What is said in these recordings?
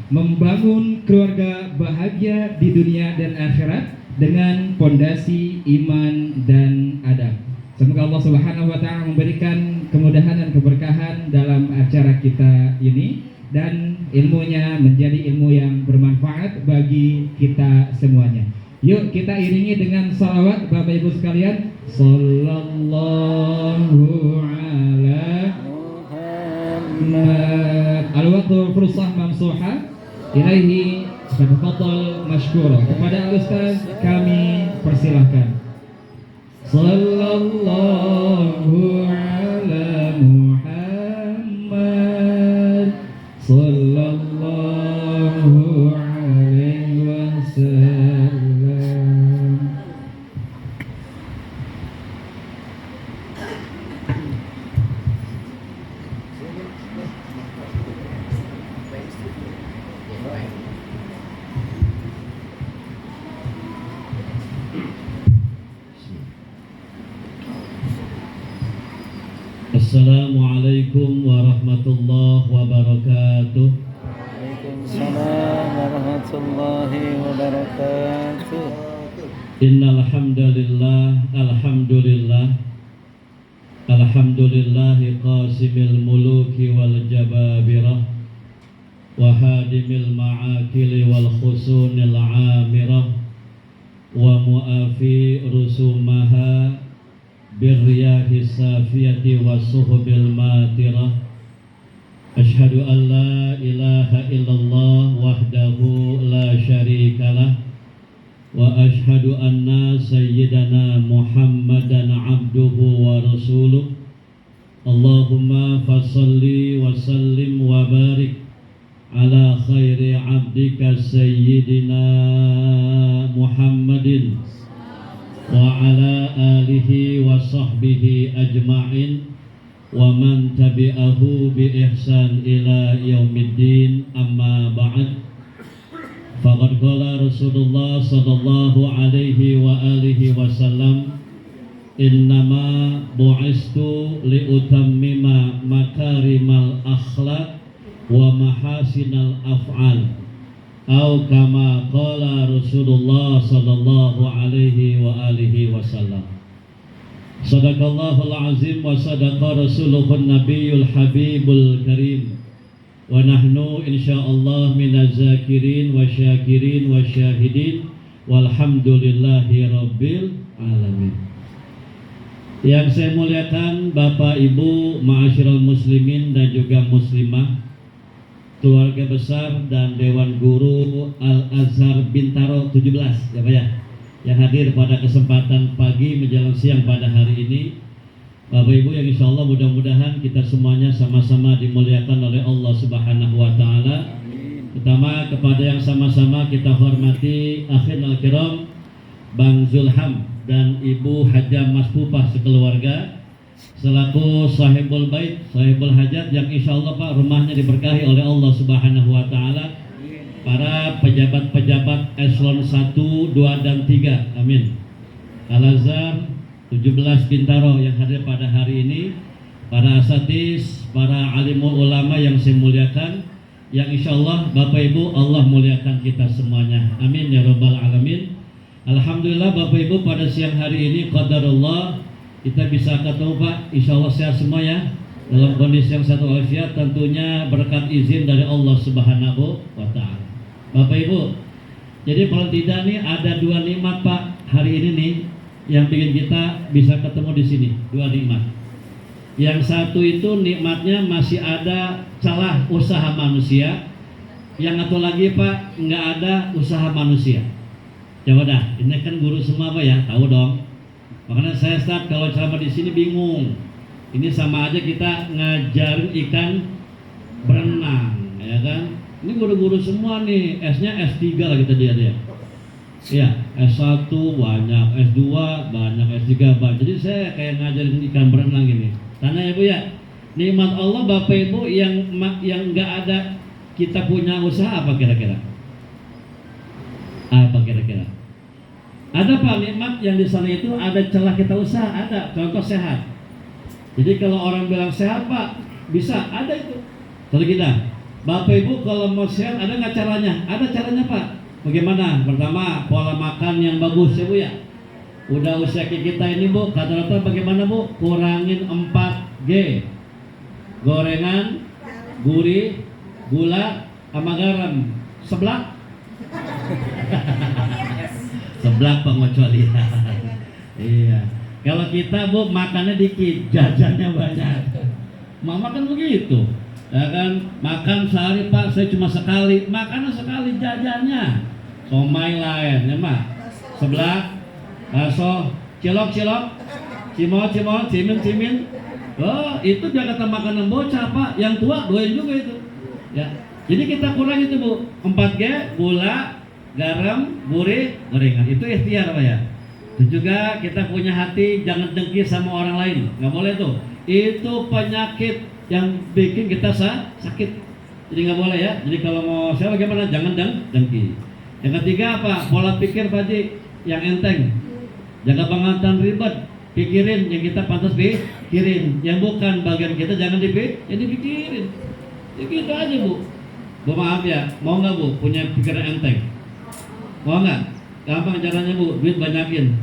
membangun keluarga bahagia di dunia dan akhirat dengan pondasi iman dan adab. Semoga Allah Subhanahu wa taala memberikan kemudahan dan keberkahan dalam acara kita ini dan ilmunya menjadi ilmu yang bermanfaat bagi kita semuanya. Yuk kita iringi dengan salawat Bapak Ibu sekalian. Sallallahu ala Muhammad. Al-waqtu fursah mamsuha ilaihi tafadhal mashkura. Kepada Ustaz kami persilahkan. Sallallahu ala Muhammad. Sallallahu alaihi wasallam. Assalamualaikum warahmatullahi wabarakatuh. Waalaikumsalam warahmatullahi wabarakatuh. Innal hamdalillah, alhamdulillahi qasimil muluki wal jababirah wa hadimil ma'akili wal khusunil amirah wa mu'afi rusumaha birriyahi safiyati wa suhubil matirah. Ashhadu an la ilaha illallah wahdahu la syarikalah wa ashhadu anna sayyidana Muhammadan abduhu wa rasuluh. Allahumma fasalli wa sallim wa barik ala khairi abdika sayyidina Muhammadin wa ala alihi wa sahbihi ajma'in wa man tabi'ahu bi ihsan ila yaumiddin, amma ba'd. Faqad qala Rasulullah sallallahu alaihi wa alihi wasallam, innama bu'istu li utammima makarimal akhlaq wa mahasinal af'al. Au kama qala Rasulullah sallallahu alaihi wa alihi wasallam. Sadaqallahul azim wa sadaqa rasuluhun nabiyul habibul karim. Wa nahnu insyaallah minaz zakirin wa syakirin wa syahidin walhamdulillahi rabbil alamin. Yang saya muliakan Bapak Ibu ma'asyiral muslimin dan juga muslimah, keluarga besar dan Dewan Guru Al-Azhar Bintaro 17 ya Pak ya, yang hadir pada kesempatan pagi menjelang siang pada hari ini. Bapak Ibu yang insya Allah mudah-mudahan kita semuanya sama-sama dimuliakan oleh Allah Subhanahu wa ta'ala. Pertama kepada yang sama-sama kita hormati akhir al-kiram Bang Zulham dan Ibu Hajah Mas Pupah sekeluarga selaku sahibul bait, sahibul hajat yang insya Allah Pak rumahnya diberkahi oleh Allah Subhanahu wa ta'ala. Para pejabat-pejabat eselon 1, 2, dan 3, amin. Al-Azhar 17 Bintaro yang hadir pada hari ini, para asatis, para alimul ulama yang saya muliakan, yang insya Allah Bapak Ibu Allah muliakan kita semuanya, amin ya rabbal alamin. Alhamdulillah Bapak Ibu pada siang hari ini qadarullah kita bisa ketemu Pak, insya Allah sehat semua ya, dalam kondisi yang satu walafiat, tentunya berkat izin dari Allah Subhanahu wa ta'ala. Bapak Ibu, jadi paling tidak nih ada dua nikmat Pak hari ini nih yang bikin kita bisa ketemu di sini, dua nikmat. Yang satu itu nikmatnya masih ada celah usaha manusia, yang satu lagi Pak nggak ada usaha manusia. Coba dah, ini kan guru semua Pak ya, tahu dong. Makanya saya start kalau ceramah di sini bingung. Ini sama aja kita ngajarin ikan berenang, ya kan? Ini guru-guru semua nih, S-nya S3 lah kita dia. Ya, S1 banyak, S2 banyak, S3 banyak. Jadi saya kayak ngajarin ikan berenang ini. Tanya ya Bu ya, nikmat Allah Bapak Ibu yang nggak ada kita punya usaha apa kira-kira? Apa kira-kira? Ada Pak nikmat yang di sana itu ada celah kita usaha, ada. Contoh sehat. Jadi kalau orang bilang sehat Pak, bisa, ada itu. Kalau kita Bapak Ibu kalau mau sehat ada nggak caranya? Ada caranya Pak. Bagaimana? Pertama, pola makan yang bagus ya Bu ya. Udah usia kita ini Bu, kata dokter bagaimana Bu? Kurangin 4G. Gorengan, gurih, gula, sama garam. Seblak? Seblak pengecualian. Iya. Kalau kita Bu makannya dikit, jajannya banyak. Mama kan begitu. Ya kan, makan sehari Pak, saya cuma sekali. Makannya sekali, jajannya somai lain, ya Mak. Seblak, bakso, cilok, cimol, cimin. Oh, itu dia kata makanan bocah Pak. Yang tua doain juga itu. Ya. Jadi kita kurang itu Bu. 4G, gula, garam, gurih, gorengan. Itu ikhtiar Pak ya. Dan juga kita punya hati jangan dengki sama orang lain, nggak boleh tuh. Itu penyakit yang bikin kita sakit. Jadi nggak boleh ya. Jadi kalau mau saya bagaimana? Jangan dengki. Yang ketiga apa? Pola pikir Pak Haji yang enteng. Jaga pengangkatan ribet. Pikirin yang kita pantas pikirin. Yang bukan bagian kita jangan dipikirin. Ya gitu aja Bu. Bu maaf ya, mau nggak Bu punya pikiran enteng? Mau nggak? Gampang caranya Bu, duit banyakin.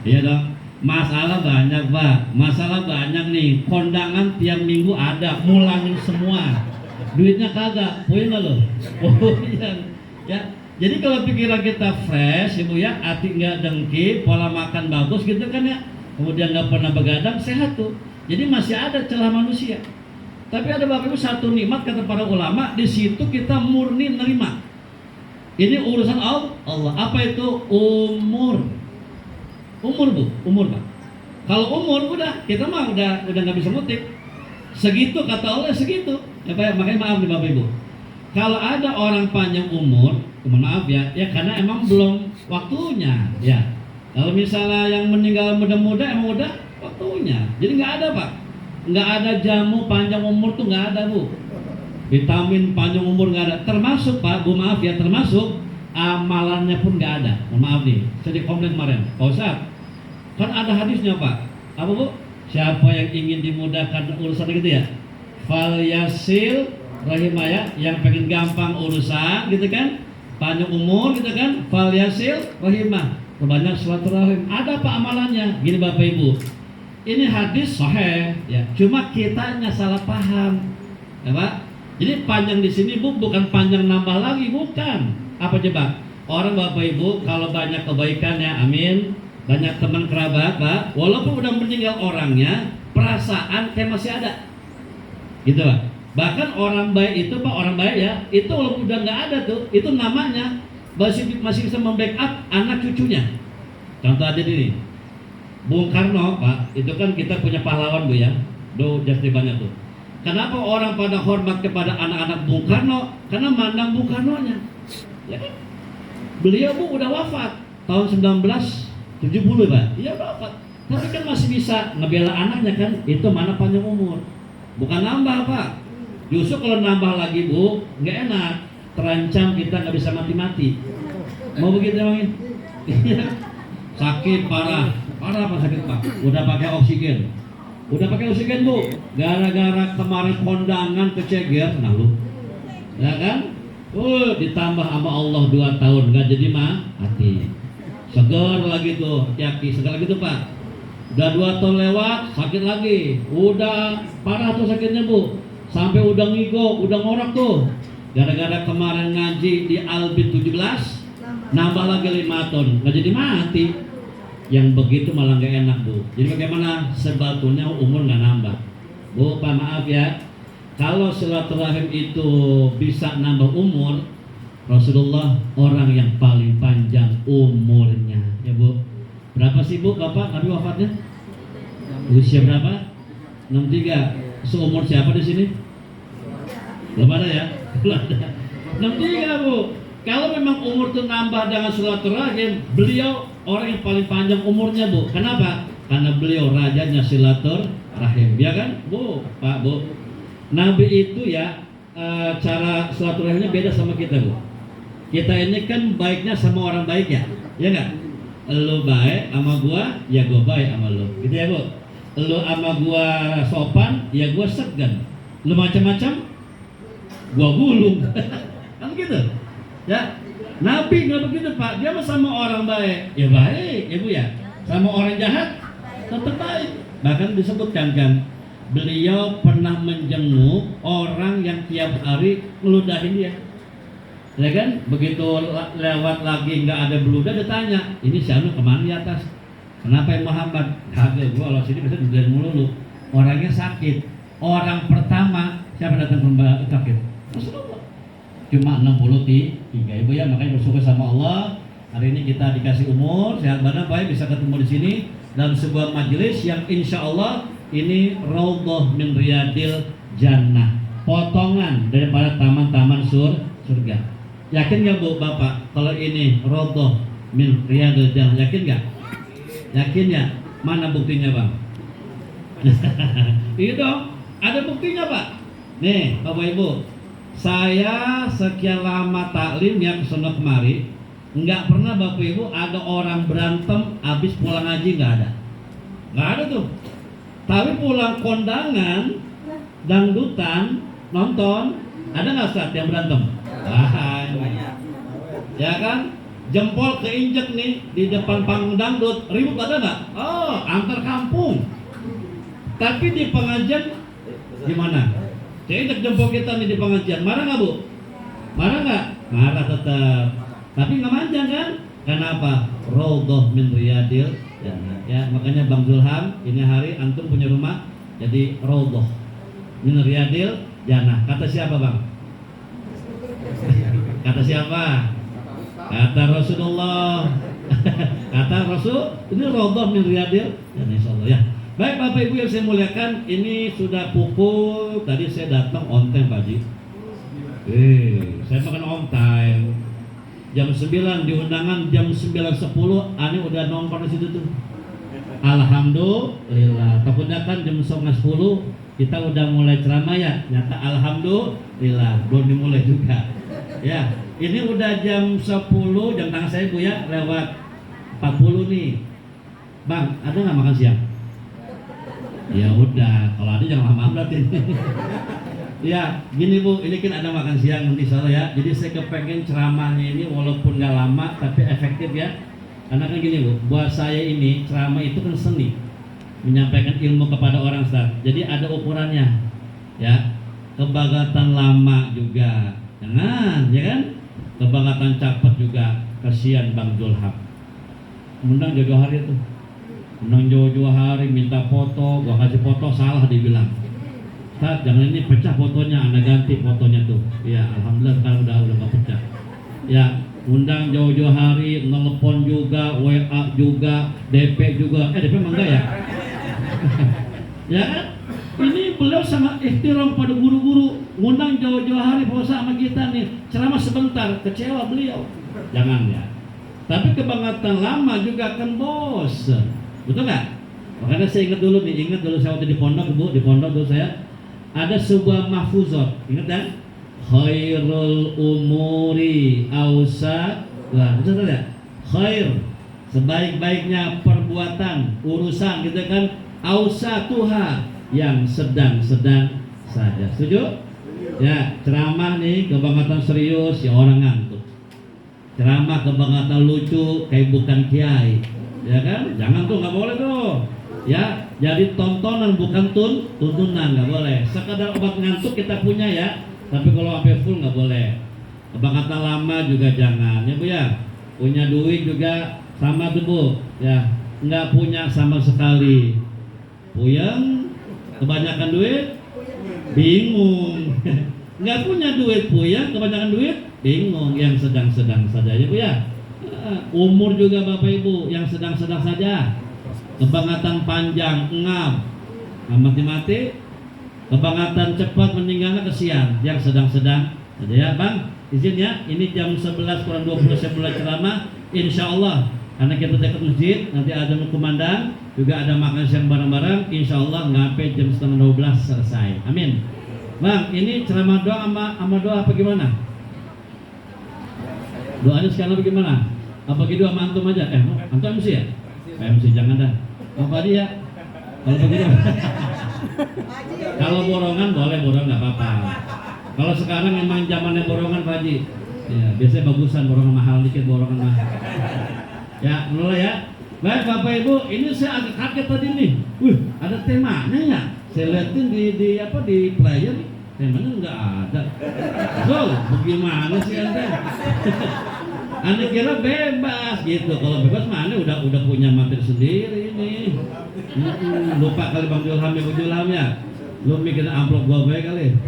Iya dong. Masalah banyak Pak, masalah banyak nih. Kondangan tiap minggu ada, mulangin semua. Duitnya kagak, punya nggak lo? Oh iya. Ya. Jadi kalau pikiran kita fresh, Ibu ya, hati nggak dengki, pola makan bagus gitu kan ya. Kemudian nggak pernah begadang, sehat tuh. Jadi masih ada celah manusia. Tapi ada Bapak Ibu satu nikmat kata para ulama, di situ kita murni nerima. Ini urusan Allah. Apa itu umur? Umur Bu, umur Pak. Kalau umur udah, kita mah udah nggak bisa ngutip. Segitu kata Allah segitu. Ya Pak, makanya maaf nih Bapak Ibu. Kalau ada orang panjang umur, mohon maaf ya, ya karena emang belum waktunya. Ya. Kalau misalnya yang meninggal muda-muda emang udah waktunya. Jadi nggak ada Pak. Nggak ada jamu panjang umur tuh nggak ada Bu. Vitamin panjang umur nggak ada. Termasuk Pak, Bu maaf ya, termasuk amalannya pun nggak ada. Mohon maaf nih, saya dikomplain kemarin. Pak Ustaz, kan ada hadisnya Pak. Apa Bu? Siapa yang ingin dimudahkan urusan gitu ya? Fal yasil rahimaya, yang pengen gampang urusan gitu kan? Panjang umur gitu kan? Fal yasil rahimah. Perbanyak silaturahim. Ada apa amalannya? Gini Bapak Ibu. Ini hadis sahih ya. Cuma kitanya salah paham. Ya Pak? Jadi panjang di sini Bu bukan panjang nambah lagi, bukan. Apa coba? Orang Bapak Ibu kalau banyak kebaikan ya, amin. Banyak teman kerabat Pak, walaupun udah meninggal orangnya, perasaan kayak masih ada. Gitu Pak. Bahkan orang baik itu Pak, orang baik ya, itu walaupun udah nggak ada tuh, itu namanya masih bisa membackup anak cucunya. Contoh aja ini, Bung Karno Pak, itu kan kita punya pahlawan Bu ya, jadi banyak tuh. Kenapa orang pada hormat kepada anak-anak Bung Karno? Karena mandang Bung Karno-nya. Ya kan? Beliau Bu udah wafat tahun 1970 Pak. Iya udah wafat. Tapi kan masih bisa ngebela anaknya kan? Itu mana panjang umur. Bukan nambah Pak. Justru kalau nambah lagi Bu, nggak enak. Terancam kita nggak bisa mati-mati. Mau begitu emangin? Sakit parah. Parah apa sakit Pak? Udah pakai oksigen. Udah pakai oksigen Bu, gara-gara kemarin kondangan keceger, nah lu, ya kan? Ditambah sama Allah 2 tahun, nggak jadi mati. Segar lagi tuh, hati-hati, segar lagi tuh Pak. Udah 2 tahun lewat, sakit lagi. Udah parah tuh sakitnya Bu, sampai udah ngigo, udah ngorak tuh. Gara-gara kemarin ngaji di Albit 17, nambah lagi 5 tahun, nggak jadi mati. Yang begitu malah nggak enak Bu. Jadi bagaimana? Sebetulnya umur nggak nambah Bu. Pak maaf ya, kalau silaturahim itu bisa nambah umur, Rasulullah orang yang paling panjang umurnya ya Bu. Berapa sih Bu Bapak Nabi wafatnya? Usia berapa? 63. Seumur siapa di sini? Belum ada ya? Belum ada. 63 Bu. Kalau memang umur itu nambah dengan silaturahim, beliau orang yang paling panjang umurnya Bu. Kenapa? Karena beliau rajanya silaturahim, ya kan Bu, Pak Bu. Nabi itu ya cara silaturahimnya beda sama kita Bu. Kita ini kan baiknya sama orang baik ya, ya nggak? Lu baik sama gua, ya gua baik sama lu, gitu ya Bu. Lu sama gua sopan, ya gua segan. Lu macam-macam, gua gulung. Kan gitu. Ya. Nabi nggak begitu Pak, dia mah sama orang baik, ya baik, ya Bu ya. Sama orang jahat, tetap baik. Bahkan disebutkan kan, beliau pernah menjenguk orang yang tiap hari ngeludahin dia. Ya kan, begitu lewat lagi nggak ada beludah, dia tanya, ini si Anu kemana di atas? Kenapa yang Muhammad? Kagak, gua kalau sini bisa ngeludahin mulu. Orangnya sakit. Orang pertama siapa datang ke sakit? Rasulullah. Cuma 63 Ibu ya, makanya bersyukur sama Allah. Hari ini kita dikasih umur, sehat badan, baik bisa ketemu di sini dalam sebuah majelis yang insya Allah ini raudhah min riyadil jannah, potongan daripada taman-taman surga. Yakin nggak Bu Bapak kalau ini raudhah min riyadil jannah? Yakin nggak? Yakin ya? Mana buktinya Bang? Iya dong, ada buktinya Pak. Nih Bapak Ibu, saya sekian lama taklim yang kesana kemari, nggak pernah Bapak Ibu ada orang berantem habis pulang ngaji, nggak ada tuh. Tapi pulang kondangan, dangdutan, nonton, ada nggak Ustaz yang berantem? Banyak. Ya kan? Jempol keinjek nih di depan panggung dangdut, ribut ada nggak? Oh, antar kampung. Tapi di pengajian gimana? Keinjek jempol kita nih di pengajian, marah nggak Bu? Marah nggak? Marah tetap. Tapi nggak manjang kan? Kenapa? Raudhah min riyadil jannah. Ya, makanya Bang Zulham, ini hari antum punya rumah jadi raudhah min riyadil jannah. Kata siapa Bang? Kata siapa? Kata Rasulullah. Kata Rasul, ini raudhah min riyadil jannah insyaallah ya. Baik Bapak Ibu yang saya muliakan, ini sudah pukul, tadi saya datang on time Pak Haji. Saya makan on time. Jam 9 di undangan, jam 9.10 Ani udah nongkrong di situ tuh. Alhamdulillah. Takutnya kan jam 9.10 kita udah mulai ceramah ya. Nyata alhamdulillah belum dimulai juga. Ya, ini udah jam 10, jam tangan saya Bu ya, lewat 40 nih. Bang, ada nggak makan siang? Ya udah, kalau ada jangan lama berarti. Ya, gini Bu, ini kan ada makan siang nanti salah ya. Jadi saya kepengen ceramahnya ini walaupun nggak lama tapi efektif ya. Karena kan gini Bu, buat saya ini ceramah itu kan seni, menyampaikan ilmu kepada orang Ustaz. Jadi ada ukurannya, ya. Kebagatan lama juga, jangan, ya kan? Kebagatan cepat juga, kasihan Bang Zulham. Undang jodoh hari itu. Undang jauh-jauh hari minta foto, gua kasih foto salah dibilang. Ustaz, jangan ini pecah fotonya, Anda ganti fotonya tuh. Ya, alhamdulillah sekarang udah nggak pecah. Ya, undang jauh-jauh hari, nelpon juga, WA juga, DP juga. DP mah enggak ya? Ya kan? Ini beliau sangat ikhtiram pada guru-guru, ngundang jauh-jauh hari puasa sama kita nih. Ceramah sebentar, kecewa beliau. Jangan ya. Tapi kebangatan lama juga kan bos. Betul nggak? Makanya saya ingat dulu saya waktu di pondok Bu, di pondok dulu saya ada sebuah mahfuzat, ingat kan? Khairul umuri awsa, betul ya? Khair, sebaik-baiknya perbuatan, urusan gitu kan? Awsa tuha, yang sedang-sedang saja. Setuju? Ya, ceramah nih kebangatan serius ya orang ngantuk. Ceramah kebangatan lucu kayak bukan kiai. Ya kan, jangan tuh, nggak boleh tuh. Ya, jadi tontonan bukan tuntunan, nggak boleh. Sekadar obat ngantuk kita punya ya, tapi kalau sampai full nggak boleh. Kebangatan lama juga jangan, ya Bu ya. Punya duit juga sama tuh Bu, ya. Nggak punya sama sekali. Puyeng, kebanyakan duit, bingung. Nggak punya duit, puyeng, kebanyakan duit, bingung. Yang sedang-sedang saja, ya Bu ya. Umur juga Bapak Ibu yang sedang-sedang saja. Kebangatan panjang, ngap, mati-mati. Kebangatan cepat meninggalnya kesian. Yang sedang-sedang saja ya Bang. Izin ya, ini jam 11 kurang 20 saya mulai ceramah. Insya Allah, karena kita dekat masjid, nanti ada kumandang, juga ada makan siang bareng-bareng. Insya Allah sampai jam setengah 12 selesai. Amin. Bang, ini ceramah doa sama doa apa gimana? Doanya sekarang bagaimana? Apa gitu sama antum aja? Antum MC ya? MC jangan dah. Apa dia? Kalau begitu. Kalau borongan boleh, borong nggak apa-apa. Kalau sekarang emang zamannya borongan Pak Haji. Ya, biasanya bagusan borongan mahal dikit, borongan mahal. Ya, mulai ya. Baik Bapak Ibu, ini saya agak kaget tadi nih. Ada temanya ya. Saya liatin di player, temanya nggak ada. Zul, bagaimana sih Anda? Anda kira bebas gitu. Kalau bebas mah Anda udah punya materi sendiri ini. Lupa kali Bang Julham ya. Lu mikir amplop gua baik kali.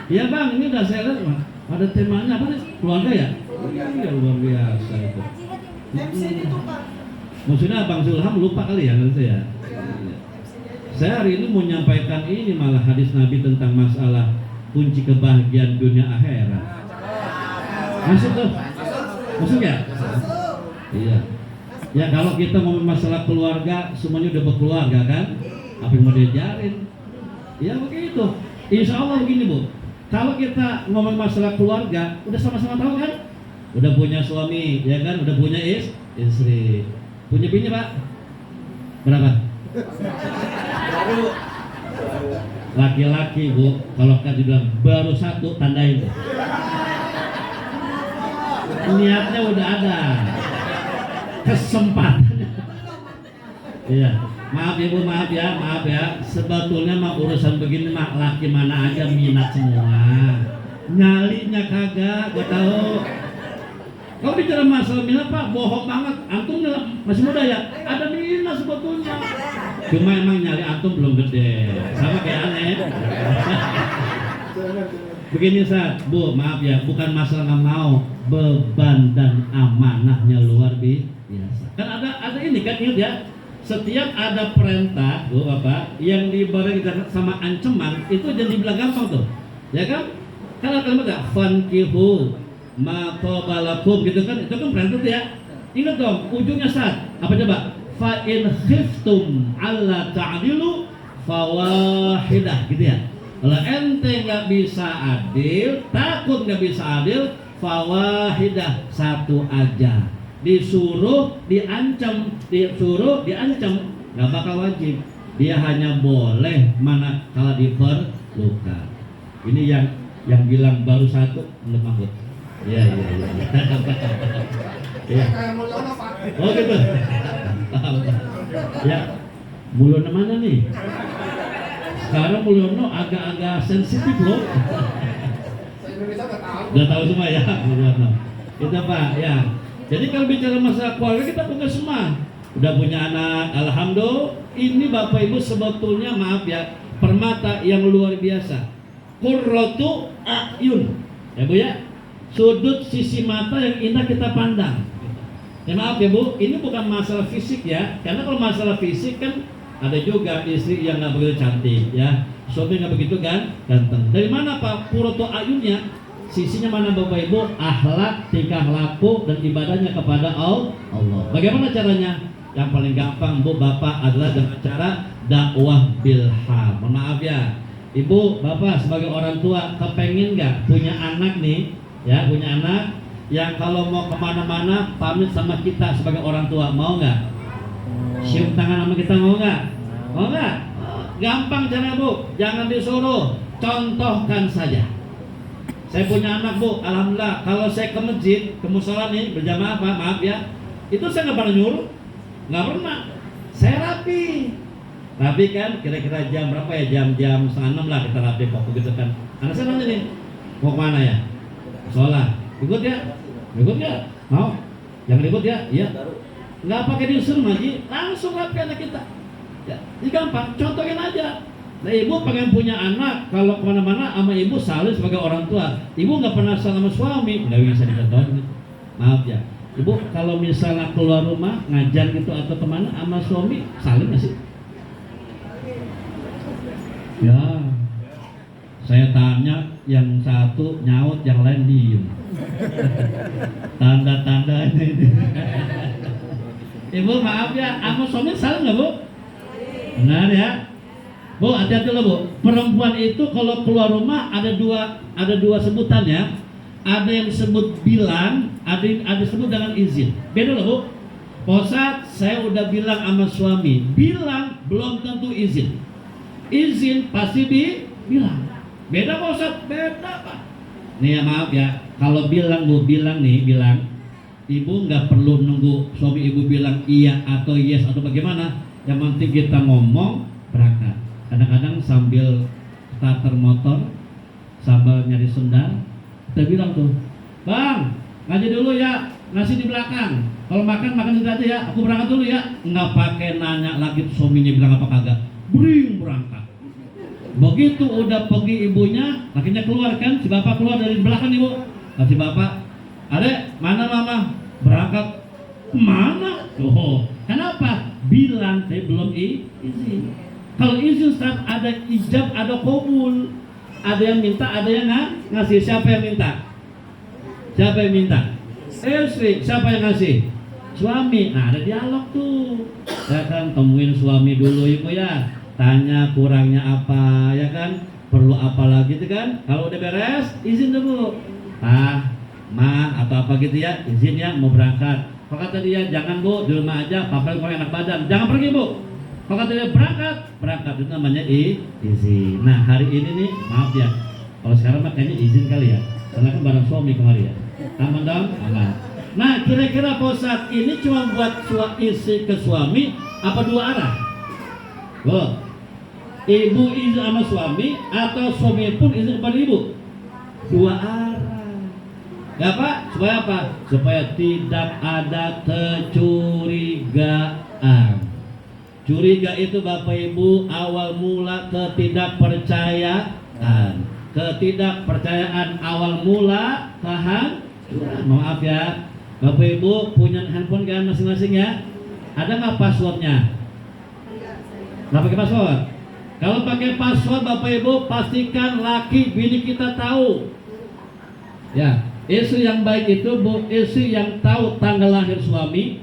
Iya Bang, ini udah saya lihat ada temanya apa nih? Keluarga ya? Iya luar biasa itu. Maksudnya Bang Zulham lupa kali ya nanti ya. Saya hari ini mau menyampaikan ini malah hadis Nabi tentang masalah kunci kebahagiaan dunia akhirat. Masuk tuh? Masuk ya? Iya. Ya kalau kita ngomong masalah keluarga, semuanya udah berkeluarga kan? Apa yang mau diajarin? Ya begitu. Insya Allah begini Bu. Kalau kita ngomong masalah keluarga, udah sama-sama tahu kan? Udah punya suami, ya kan? Udah punya istri. Punya bini Pak? Berapa? Laki-laki Bu, kalau kan dibilang baru satu, tandain. Niatnya udah ada, kesempatannya. Iya. Maaf ya Bu, maaf ya. Sebetulnya mah urusan begini mah laki mana aja minat semua. Nyalinya kagak, gua tahu. Kalau bicara masalah minat Pak, bohong banget. Antum masih muda ya, ada minat sebetulnya. Cuma emang nyali antum belum gede. Sama kayak aneh. Begini Ustaz, Bu, maaf ya, bukan masalah nggak mau, beban dan amanahnya luar biasa. Kan ada ini kan ingat ya. Setiap ada perintah, Bu Bapak, yang dibarengi sama ancaman, itu jadi dibilang gampang tuh. Ya kan? Kalau kalimat ya, fankihu ma qabalakum gitu kan, itu kan perintah tuh ya. Ingat dong, ujungnya saat apa coba? Fa in khiftum alla ta'dilu fawahidah gitu ya. Kalau ente nggak bisa adil, takut nggak bisa adil, fawahidah, satu aja. Disuruh diancam, nggak bakal wajib. Dia hanya boleh mana kalau diperlukan. Ini yang bilang baru satu belum mahmud. Iya. Ya. Oh gitu. Ya, Mulyono mana nih? Sekarang Mulyono agak-agak sensitif loh. Udah tahu semua ya Mulyono. Itu Pak ya. Jadi kalau bicara masalah keluarga kita punya semua. Udah punya anak, alhamdulillah. Ini Bapak Ibu sebetulnya maaf ya, permata yang luar biasa. Qurratu a'yun. Ya Bu ya. Sudut sisi mata yang indah kita pandang. Ya maaf ya Bu, ini bukan masalah fisik ya. Karena kalau masalah fisik kan ada juga istri yang nggak begitu cantik ya. Suami nggak begitu kan ganteng. Dari mana Pak qurratu a'yunnya? Sisinya mana Bapak Ibu? Akhlak, tingkah laku dan ibadahnya kepada Allah. Bagaimana caranya? Yang paling gampang Bu Bapak adalah dengan cara dakwah bilham. Maaf ya, Ibu Bapak sebagai orang tua kepengen nggak punya anak nih? Ya punya anak yang kalau mau kemana-mana pamit sama kita sebagai orang tua, mau nggak? Cium tangan sama kita, mau nggak? Mau nggak? Gampang caranya Bu, jangan disuruh, contohkan saja. Saya punya anak Bu, alhamdulillah kalau saya ke masjid, ke musola nih berjamaah Pak, maaf ya, itu saya nggak pernah nyuruh, nggak pernah. Saya rapi kan, kira-kira jam berapa ya, jam 5:30 lah kita rapi kok begitu kan. Anak saya nanya nih, mau kemana ya? Sholat, ikut ya? Mau? Jangan ikut ya? Iya. Nggak pakai disuruh Maji, langsung rapi anak kita. Ya, ini gampang, contohin aja. Nah ibu pengen punya anak, kalau kemana-mana sama ibu saling sebagai orang tua. Ibu nggak pernah saling sama suami, nggak bisa dicontohin. Maaf ya, ibu kalau misalnya keluar rumah ngajar gitu atau kemana sama suami saling nggak sih? Ya, saya tanya yang satu nyaut, yang lain diem. Tanda-tanda ini. Ibu maaf ya, sama suami saling nggak Bu? Benar ya. Bu, hati-hati loh Bu. Perempuan itu kalau keluar rumah ada dua sebutan ya. Ada yang disebut bilang, ada disebut dengan izin. Beda loh Bu. Posat, saya udah bilang sama suami. Bilang belum tentu izin. Izin pasti dibilang. Beda Pak Ustaz, beda Pak. Nih ya, maaf ya, kalau bilang ibu nggak perlu nunggu suami ibu bilang iya atau yes atau bagaimana. Yang penting kita ngomong berangkat. Kadang-kadang sambil starter motor, sambil nyari sendal, kita bilang tuh, bang, ngaji dulu ya, nasi di belakang. Kalau makan itu aja ya, aku berangkat dulu ya. Nggak pakai nanya lagi suaminya bilang apa kagak, bring berangkat. Begitu udah pergi ibunya, akhirnya keluar kan, si bapak keluar dari belakang ibu. Si bapak, adek, mana mama? Berangkat kemana? Oh, kenapa? Bilang saya belum izin. Kalau izin Ustaz, ada ijab, ada kabul. Ada yang minta, ada yang ngasih. Siapa yang minta? Siapa yang minta? Istri. Siapa yang ngasih? Suami. Nah, ada dialog tuh. Ya kan, temuin suami dulu ibu ya. Tanya kurangnya apa, ya kan? Perlu apa lagi tuh kan? Kalau udah beres, izin dulu. Ma, atau apa gitu ya, izin ya mau berangkat. Kalau kata dia, jangan bu, di rumah aja, papa kalau enak badan, jangan pergi bu. Kalau kata dia berangkat itu namanya izin. Nah hari ini nih, maaf ya, kalau sekarang makanya izin kali ya, karena kan bareng suami kemarin ya. Aman dong? Aman. Nah kira-kira Pak Ustadz ini cuma buat istri ke suami, apa dua arah? Ibu izin sama suami, atau suami pun izin kepada ibu? Dua arah. Ya Pak, supaya apa? Supaya tidak ada kecurigaan. Curiga itu Bapak Ibu awal mula ketidakpercayaan. Ketidakpercayaan awal mula kehancuran. Maaf ya, Bapak Ibu punya handphone kan masing-masing ya? Ada nggak passwordnya? Nggak pakai password? Kalau pakai password Bapak Ibu pastikan laki bini kita tahu. Ya. Istri yang baik itu bu, istri yang tahu tanggal lahir suami,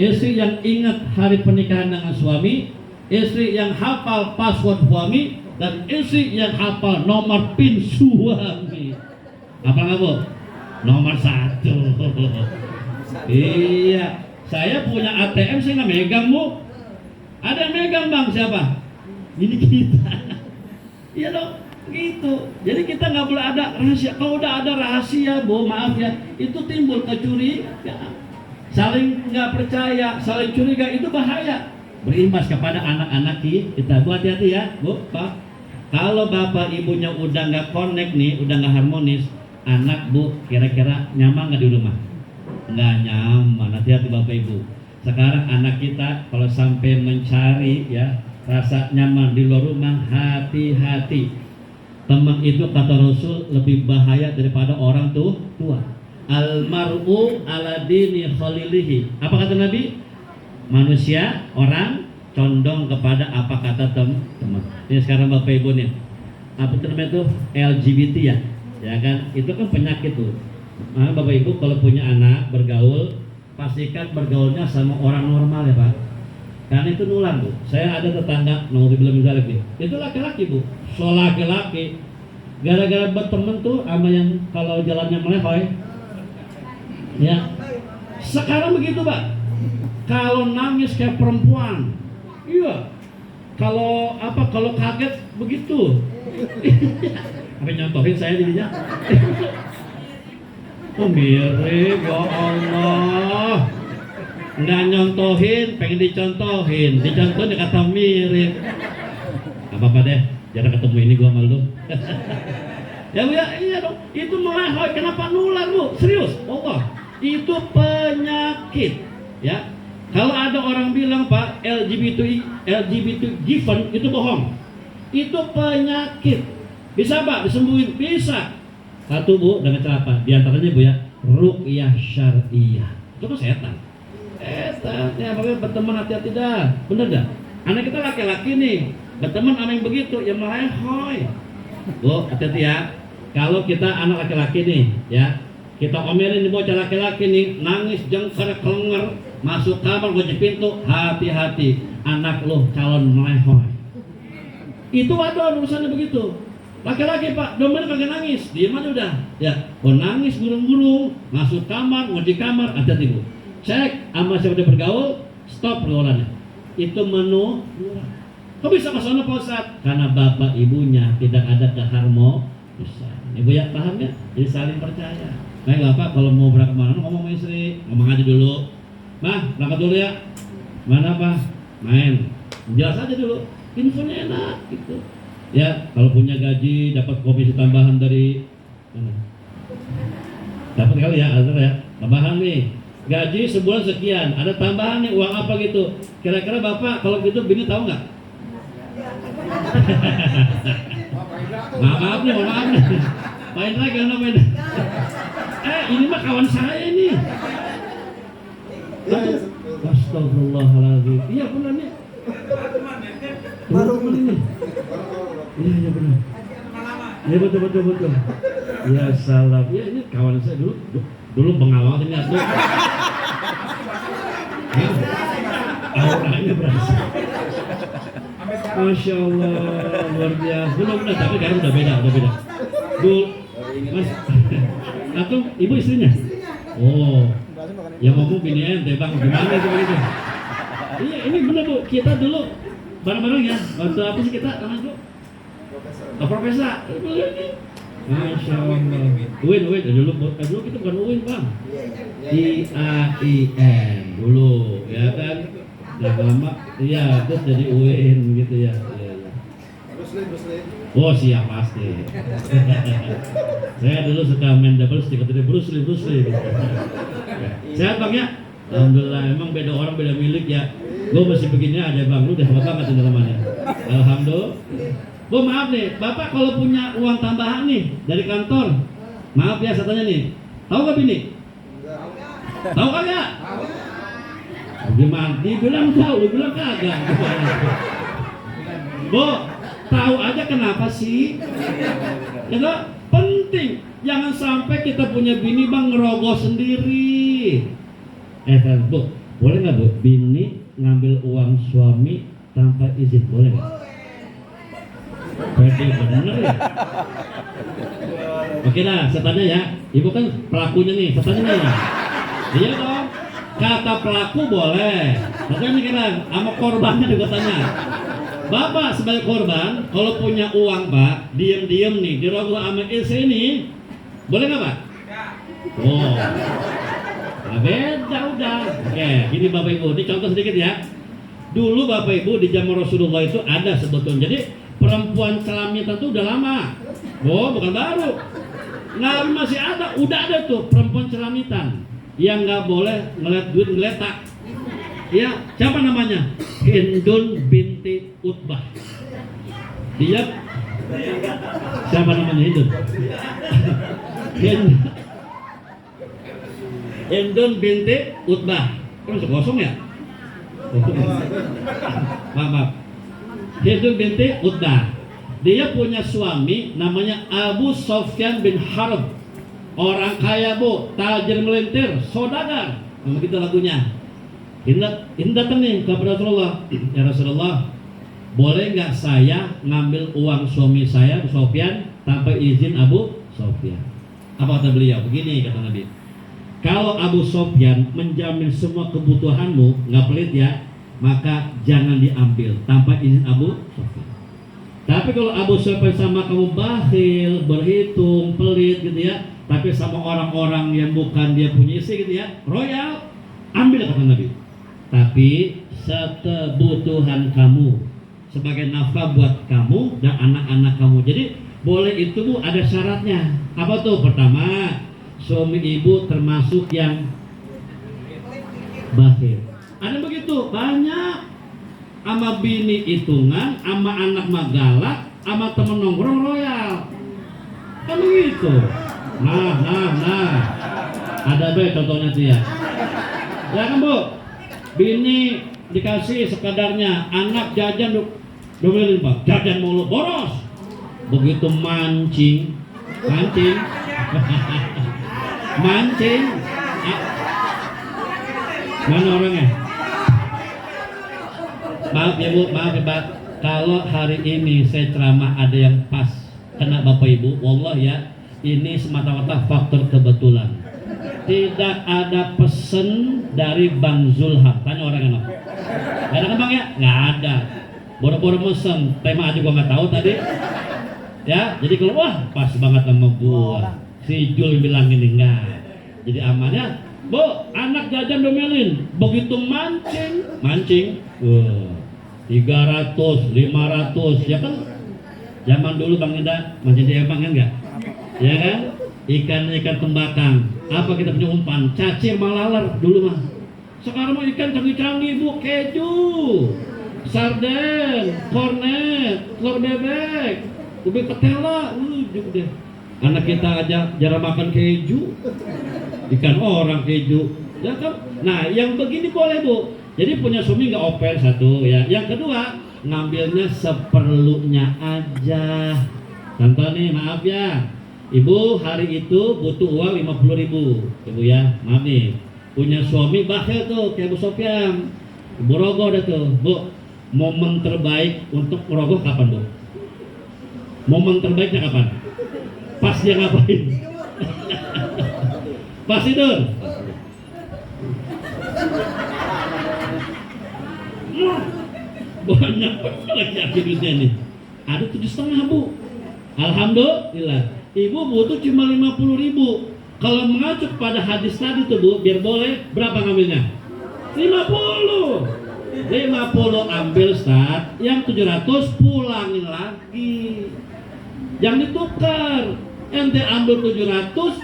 istri yang ingat hari pernikahan dengan suami, istri yang hafal password suami, dan istri yang hafal nomor PIN suami. Apa nggak bu? Nomor 1. Iya, saya punya ATM saya nggak megang bu. Ada yang megang bang siapa? Ini kita. Iya dong. Gitu, jadi kita nggak boleh ada rahasia. Kalau udah ada rahasia, bu, maaf ya, itu timbul kecurigaan, saling nggak percaya, saling curiga, itu bahaya, berimbas kepada anak-anak kita. Bu hati-hati ya, bu, pak. Kalau bapak ibunya udah nggak connect nih, udah nggak harmonis, anak bu, kira-kira nyaman nggak di rumah? Nggak nyaman. Hati-hati bapak ibu. Sekarang anak kita kalau sampai mencari ya rasa nyaman di luar rumah, hati-hati. Teman itu kata Rasul lebih bahaya daripada orang tua. Almar'u ala dini khalilihi. Apa kata Nabi? Manusia, orang condong kepada apa kata teman. Ini sekarang Bapak Ibu nih, apa itu namanya tuh? LGBT ya kan? Itu kan penyakit tuh. Nah, Bapak Ibu kalau punya anak bergaul, pastikan bergaulnya sama orang normal ya Pak. Karena itu nular bu. Saya ada tetangga, itu laki-laki bu. So laki-laki, gara-gara berteman tuh sama yang kalau jalannya melehoi, ya. Sekarang begitu pak. Kalau nangis kayak perempuan, iya. Kalau kaget begitu. Apa nyontohin saya jadinya? Oh mirip ya Allah. Nggak nyontohin, pengen dicontohin dikata mirip. Apa-apa deh, jarang ketemu ini gua malu. Ya bu ya, iya dong. Itu melehoi, kenapa nular bu? Serius, Allah. Itu penyakit, ya. Kalau ada orang bilang Pak LGBT given itu bohong. Itu penyakit. Bisa Pak disembuhin? Bisa. Satu bu, dengan cara apa? Di antaranya bu ya, ruqyah syar'iyah. Itu kan setan. Ya makanya berteman hati-hati dah, bener dah. Anak kita laki-laki nih, berteman sama yang begitu, yang melehoi. Bu, hati-hati ya. Kalau kita anak laki-laki nih, ya, kita omelin di bocah laki-laki nih, nangis jengker kelenger, masuk kamar kunci pintu, hati-hati, anak lo calon melehoi. Itu ada urusannya begitu. Laki-laki Pak, domen kagak nangis, diem aja udah. Ya, nangis gulung-gulung, masuk kamar, kunci kamar, hati-hati bu. Cek sama siapa dia bergaul, stop pergaulannya. Itu Kok bisa ke sana Pak Ustadz? Karena bapak ibunya tidak ada keharmonisan. Ibu ya paham ya? Jadi saling percaya. Kayak bapak kalau mau berangkat mana ngomong sama istri, ngomong aja dulu. Mah, berangkat dulu ya. Mana apa? Main. Jelas aja dulu. Infonya enak gitu. Ya, kalau punya gaji dapat komisi tambahan dari mana? Dapat kali ya, ada ya. Tambahan nih. Gaji sebulan sekian, ada tambahan nih uang apa gitu. Kira-kira bapak kalau gitu bini tahu nggak? Maaf nih, maaf nih. Main lagi karena main. Ini mah kawan saya ini. Astagfirullahaladzim. Iya benar nih. Baru ini. Iya benar. Iya betul. Ya salam. Ya ini kawan saya dulu pengawal ini atau. Auranya berasa. Masya Allah, luar biasa. Belum, tapi sekarang udah beda. Dulu, Mas, atau ibu istrinya? Oh, yang ngomong bini ente bang, gimana itu begitu? Iya, ini benar bu. Kita dulu bareng-bareng ya. Waktu apa sih kita? Nama itu? Profesor. Masya Allah. Uin, dulu kita bukan Uin bang. IAIN dulu, ya kan? Lama, iya, terus jadi UIN gitu ya. Oh siap pasti. Saya dulu suka main double stick, katanya Bruce Lee. Sehat bang ya? Alhamdulillah, emang beda orang beda milik ya. Gue masih begini aja bang, lu udah hebat banget ini namanya. Alhamdulillah. Bu maaf nih, bapak kalau punya uang tambahan nih dari kantor, maaf ya saya tanya nih, tahu gak bini? Tahu kagak? Gimana? Dibilang tahu, dibilang kagak. Bu, tahu aja kenapa sih? Ya penting. Jangan sampai kita punya bini bang ngerogoh sendiri. Bu, boleh nggak bu? Bini ngambil uang suami tanpa izin, boleh nggak? Pede bener ya. Oke dah, saya tanya ya. Ibu kan pelakunya nih, saya tanya nih. Iya dong. Kata pelaku boleh, makanya mikiran sama korbannya juga tanya. Bapak sebagai korban, kalau punya uang pak, diem nih, dirogoh sama istri ini, boleh nggak pak? Oh, nah, beda udah. Oke, ini bapak ibu, ini contoh sedikit ya. Dulu bapak ibu di zaman Rasulullah itu ada sebetulnya. Jadi perempuan celamitan itu udah lama. Oh, bukan baru. Nabi masih ada, udah ada tuh perempuan celamitan yang nggak boleh ngeliat duit ngeletak. Ya, siapa namanya? Hindun binti Utbah. Dia siapa namanya Hindun? Hindun binti Utbah. Kan masih kosong ya? Maaf. Hindun binti Utbah. Dia punya suami namanya Abu Sofyan bin Harb. Orang kaya bu, tajir melintir, saudagar. Begitu lagunya. Ini datang nih kepada Rasulullah. Ya Rasulullah, boleh nggak saya ngambil uang suami saya, Abu Sofyan, tanpa izin Abu Sofyan? Apa kata beliau? Begini kata Nabi. Kalau Abu Sofyan menjamin semua kebutuhanmu, nggak pelit ya, maka jangan diambil tanpa izin Abu Sofyan. Tapi kalau Abu Sofyan sama kamu bakhil, berhitung, pelit gitu ya, tapi sama orang-orang yang bukan dia punya istri gitu ya, royal, ambil kata Nabi. Tapi sekebutuhan kamu sebagai nafkah buat kamu dan anak-anak kamu. Jadi boleh itu bu, ada syaratnya. Apa tuh? Pertama, suami ibu termasuk yang bakhil. Ada begitu banyak. Ama bini hitungan, ama anak magalak, ama temen nongkrong royal. Kan begitu. Nah. Ada be contohnya tuh ya. Ya kan bu? Bini dikasih sekadarnya, anak jajan domelin pak, jajan mulu boros. Begitu mancing. Mana orangnya? Maaf ya bu, maaf ya pak. Kalau hari ini saya ceramah ada yang pas kena bapak ibu, wallah ya, ini semata-mata faktor kebetulan. Tidak ada pesen dari Bang Zulham. Tanya orang enak. Ada kan bang ya? Nggak ada. boro-boro mesen, tema aja gua nggak tahu tadi. Ya, jadi kalau wah pas banget sama gua. Si Jul bilang ini enggak. Jadi amannya, Bu, anak jajan domelin, begitu mancing, wah, 300, 500, ya kan? Zaman dulu Bang Indah, mancing di Empang kan enggak? Ya kan? Ikan tembakang, apa kita punya umpan, cacing malalar dulu mah. Sekarang mah ikan canggih-canggih Bu, keju, sarden, kornet, telur bebek, ubi ketela, juga deh. Anak kita aja jarang makan keju, ikan orang keju, ya kan? Nah, yang begini boleh Bu. Jadi punya suami nggak open satu, ya. Yang kedua, ngambilnya seperlunya aja. Contoh nih, maaf ya, Ibu hari itu butuh uang 50.000, Ibu ya, maaf nih. Punya suami bakhil tuh, kayak Bu Sofyan, Ibu rogoh dah tuh, Bu. Momen terbaik untuk merogoh kapan Bu? Momen terbaiknya kapan? Pas dia ngapain? Pas tidur. Banyak laki-laki duitnya nih. Ada 7,5 Bu. Alhamdulillah. Ibu butuh cuma 50.000. Kalau mengacu pada hadis tadi tuh Bu, biar boleh berapa ngambilnya? 50 ambil Ustaz, yang 700 pulangin lagi. Jangan ditukar. Ente ambil 700,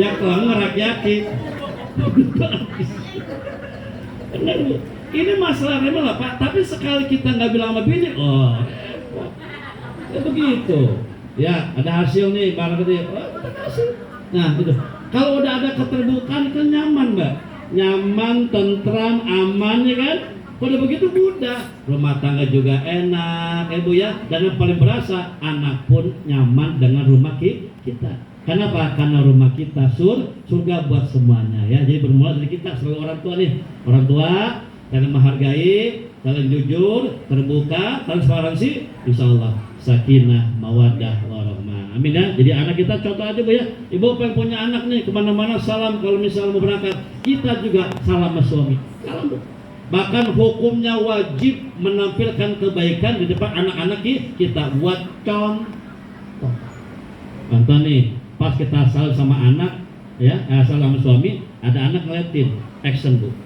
yang kelang rakyat. Benar Bu. Ini masalah remeh lah Pak. Tapi sekali kita nggak bilang sama bini, oh, ya begitu. Ya, ada hasil nih, barang itu. Oh, ada hasil. Nah, gitu. Kalau udah ada keterbukaan kan nyaman Mbak. Nyaman, tentram, aman ya kan? Udah begitu mudah, rumah tangga juga enak, Bu ya. Dan yang paling berasa, anak pun nyaman dengan rumah kita. Kenapa? Karena rumah kita surga buat semuanya ya. Jadi bermula dari kita sebagai orang tua nih. Orang tua saling menghargai, saling jujur, terbuka, transparansi, insya Allah sakinah, mawaddah, warahmah. Amin ya. Jadi anak kita contoh aja Bu ya. Ibu yang punya anak nih kemana-mana salam, kalau misalnya mau berangkat, kita juga salam sama suami. Salam Bu. Bahkan hukumnya wajib menampilkan kebaikan di depan anak-anak kita, buat contoh. Contoh nih, pas kita salam sama anak, ya, salam sama suami, ada anak ngeliatin, action Bu,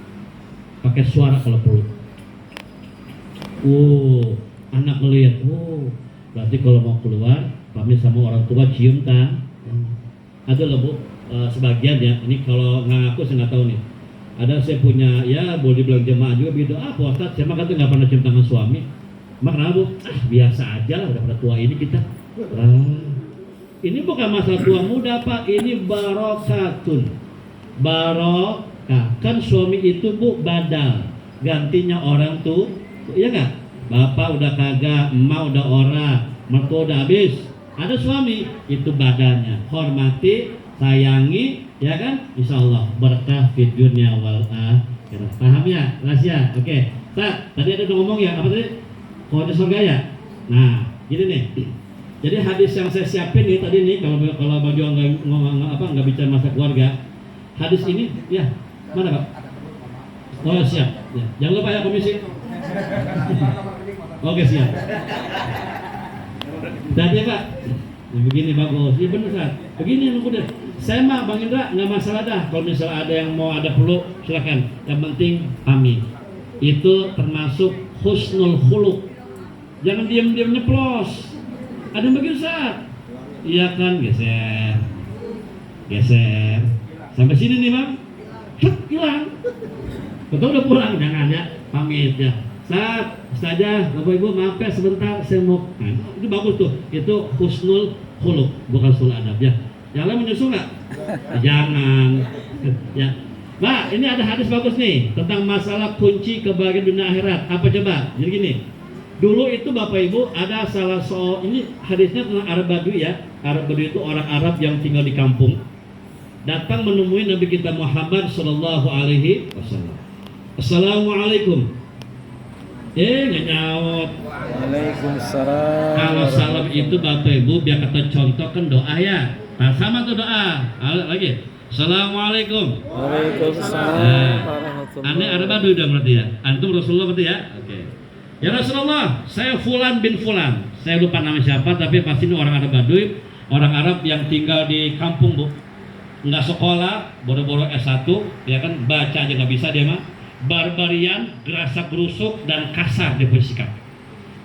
pakai suara kalau perlu. Anak ngeliat, berarti kalau mau keluar, pamit sama orang tua, cium kan? Ada loh Bu, sebagian ya, ini kalau nggak ngaku saya nggak tahu nih. Ada saya punya, ya boleh dibilang jemaah juga begitu. Pak Ustadz, saya mah kan nggak pernah cium tangan suami. Emang kenapa Bu? Biasa aja lah, udah pada tua ini kita. Ini bukan masalah tua muda Pak, ini barokatun. Barokah. Kan suami itu Bu badal, gantinya orang tuh, iya nggak? Bapak udah kagak, emak udah ora, mertua udah habis. Ada suami, itu badannya. Hormati, sayangi, ya kan? Insya Allah berkah di dunia wal akhirah. Paham ya? Rahasia. Oke. Tadi ada ngomong ya, apa tadi? Kode surga ya. Nah, gini nih. Jadi hadis yang saya siapin nih tadi nih, kalau bagi orang nggak bicara masa keluarga, hadis ini, ya mana Pak? Oh siap. Ya. Jangan lupa ya komisi. Oke siap. Tadi Pak. Begini bagus. Iya benar Pak. Begini udah. Saya mah Bang Indra nggak masalah dah. Kalau misalnya ada yang mau ada perlu silakan. Yang penting amin. Itu termasuk husnul khuluq. Jangan diam-diam nyeplos. Ada yang begitu Ustaz. Iya kan, geser. Sampai sini nih Bang. Hilang. Betul udah pulang, jangan ya. Pamit ya. Ustazah, Bapak Ibu maaf ya sebentar saya mau. Nah, itu bagus tuh. Itu husnul khuluq, bukan husnul adab ya. Yang lain menyusul nggak? Jangan. Ya. Mbak, ini ada hadis bagus nih tentang masalah kunci kebahagiaan dunia akhirat. Apa coba? Jadi gini. Dulu itu Bapak Ibu ada salah seorang, ini hadisnya tentang Arab Badui ya. Arab Badui itu orang Arab yang tinggal di kampung. Datang menemui Nabi kita Muhammad sallallahu alaihi wasallam. Assalamualaikum. Nggak nyaut. Waalaikumsalam. Kalau salam itu Bapak Ibu biar kata contoh kan doa ya. Nah, sama tuh doa. Lagi. Assalamualaikum. Waalaikumsalam warahmatullahi Aneh ada Baduy dong berarti ya. Antum Rasulullah berarti ya. Oke. Ya Rasulullah, saya Fulan bin Fulan. Saya lupa nama siapa tapi pasti ini orang Arab Baduy, orang Arab yang tinggal di kampung, Bu. Nggak sekolah, boro-boro S1, ya kan, baca aja nggak bisa dia mah. Barbarian, gerasak gerusuk dan kasar dia punya sikap.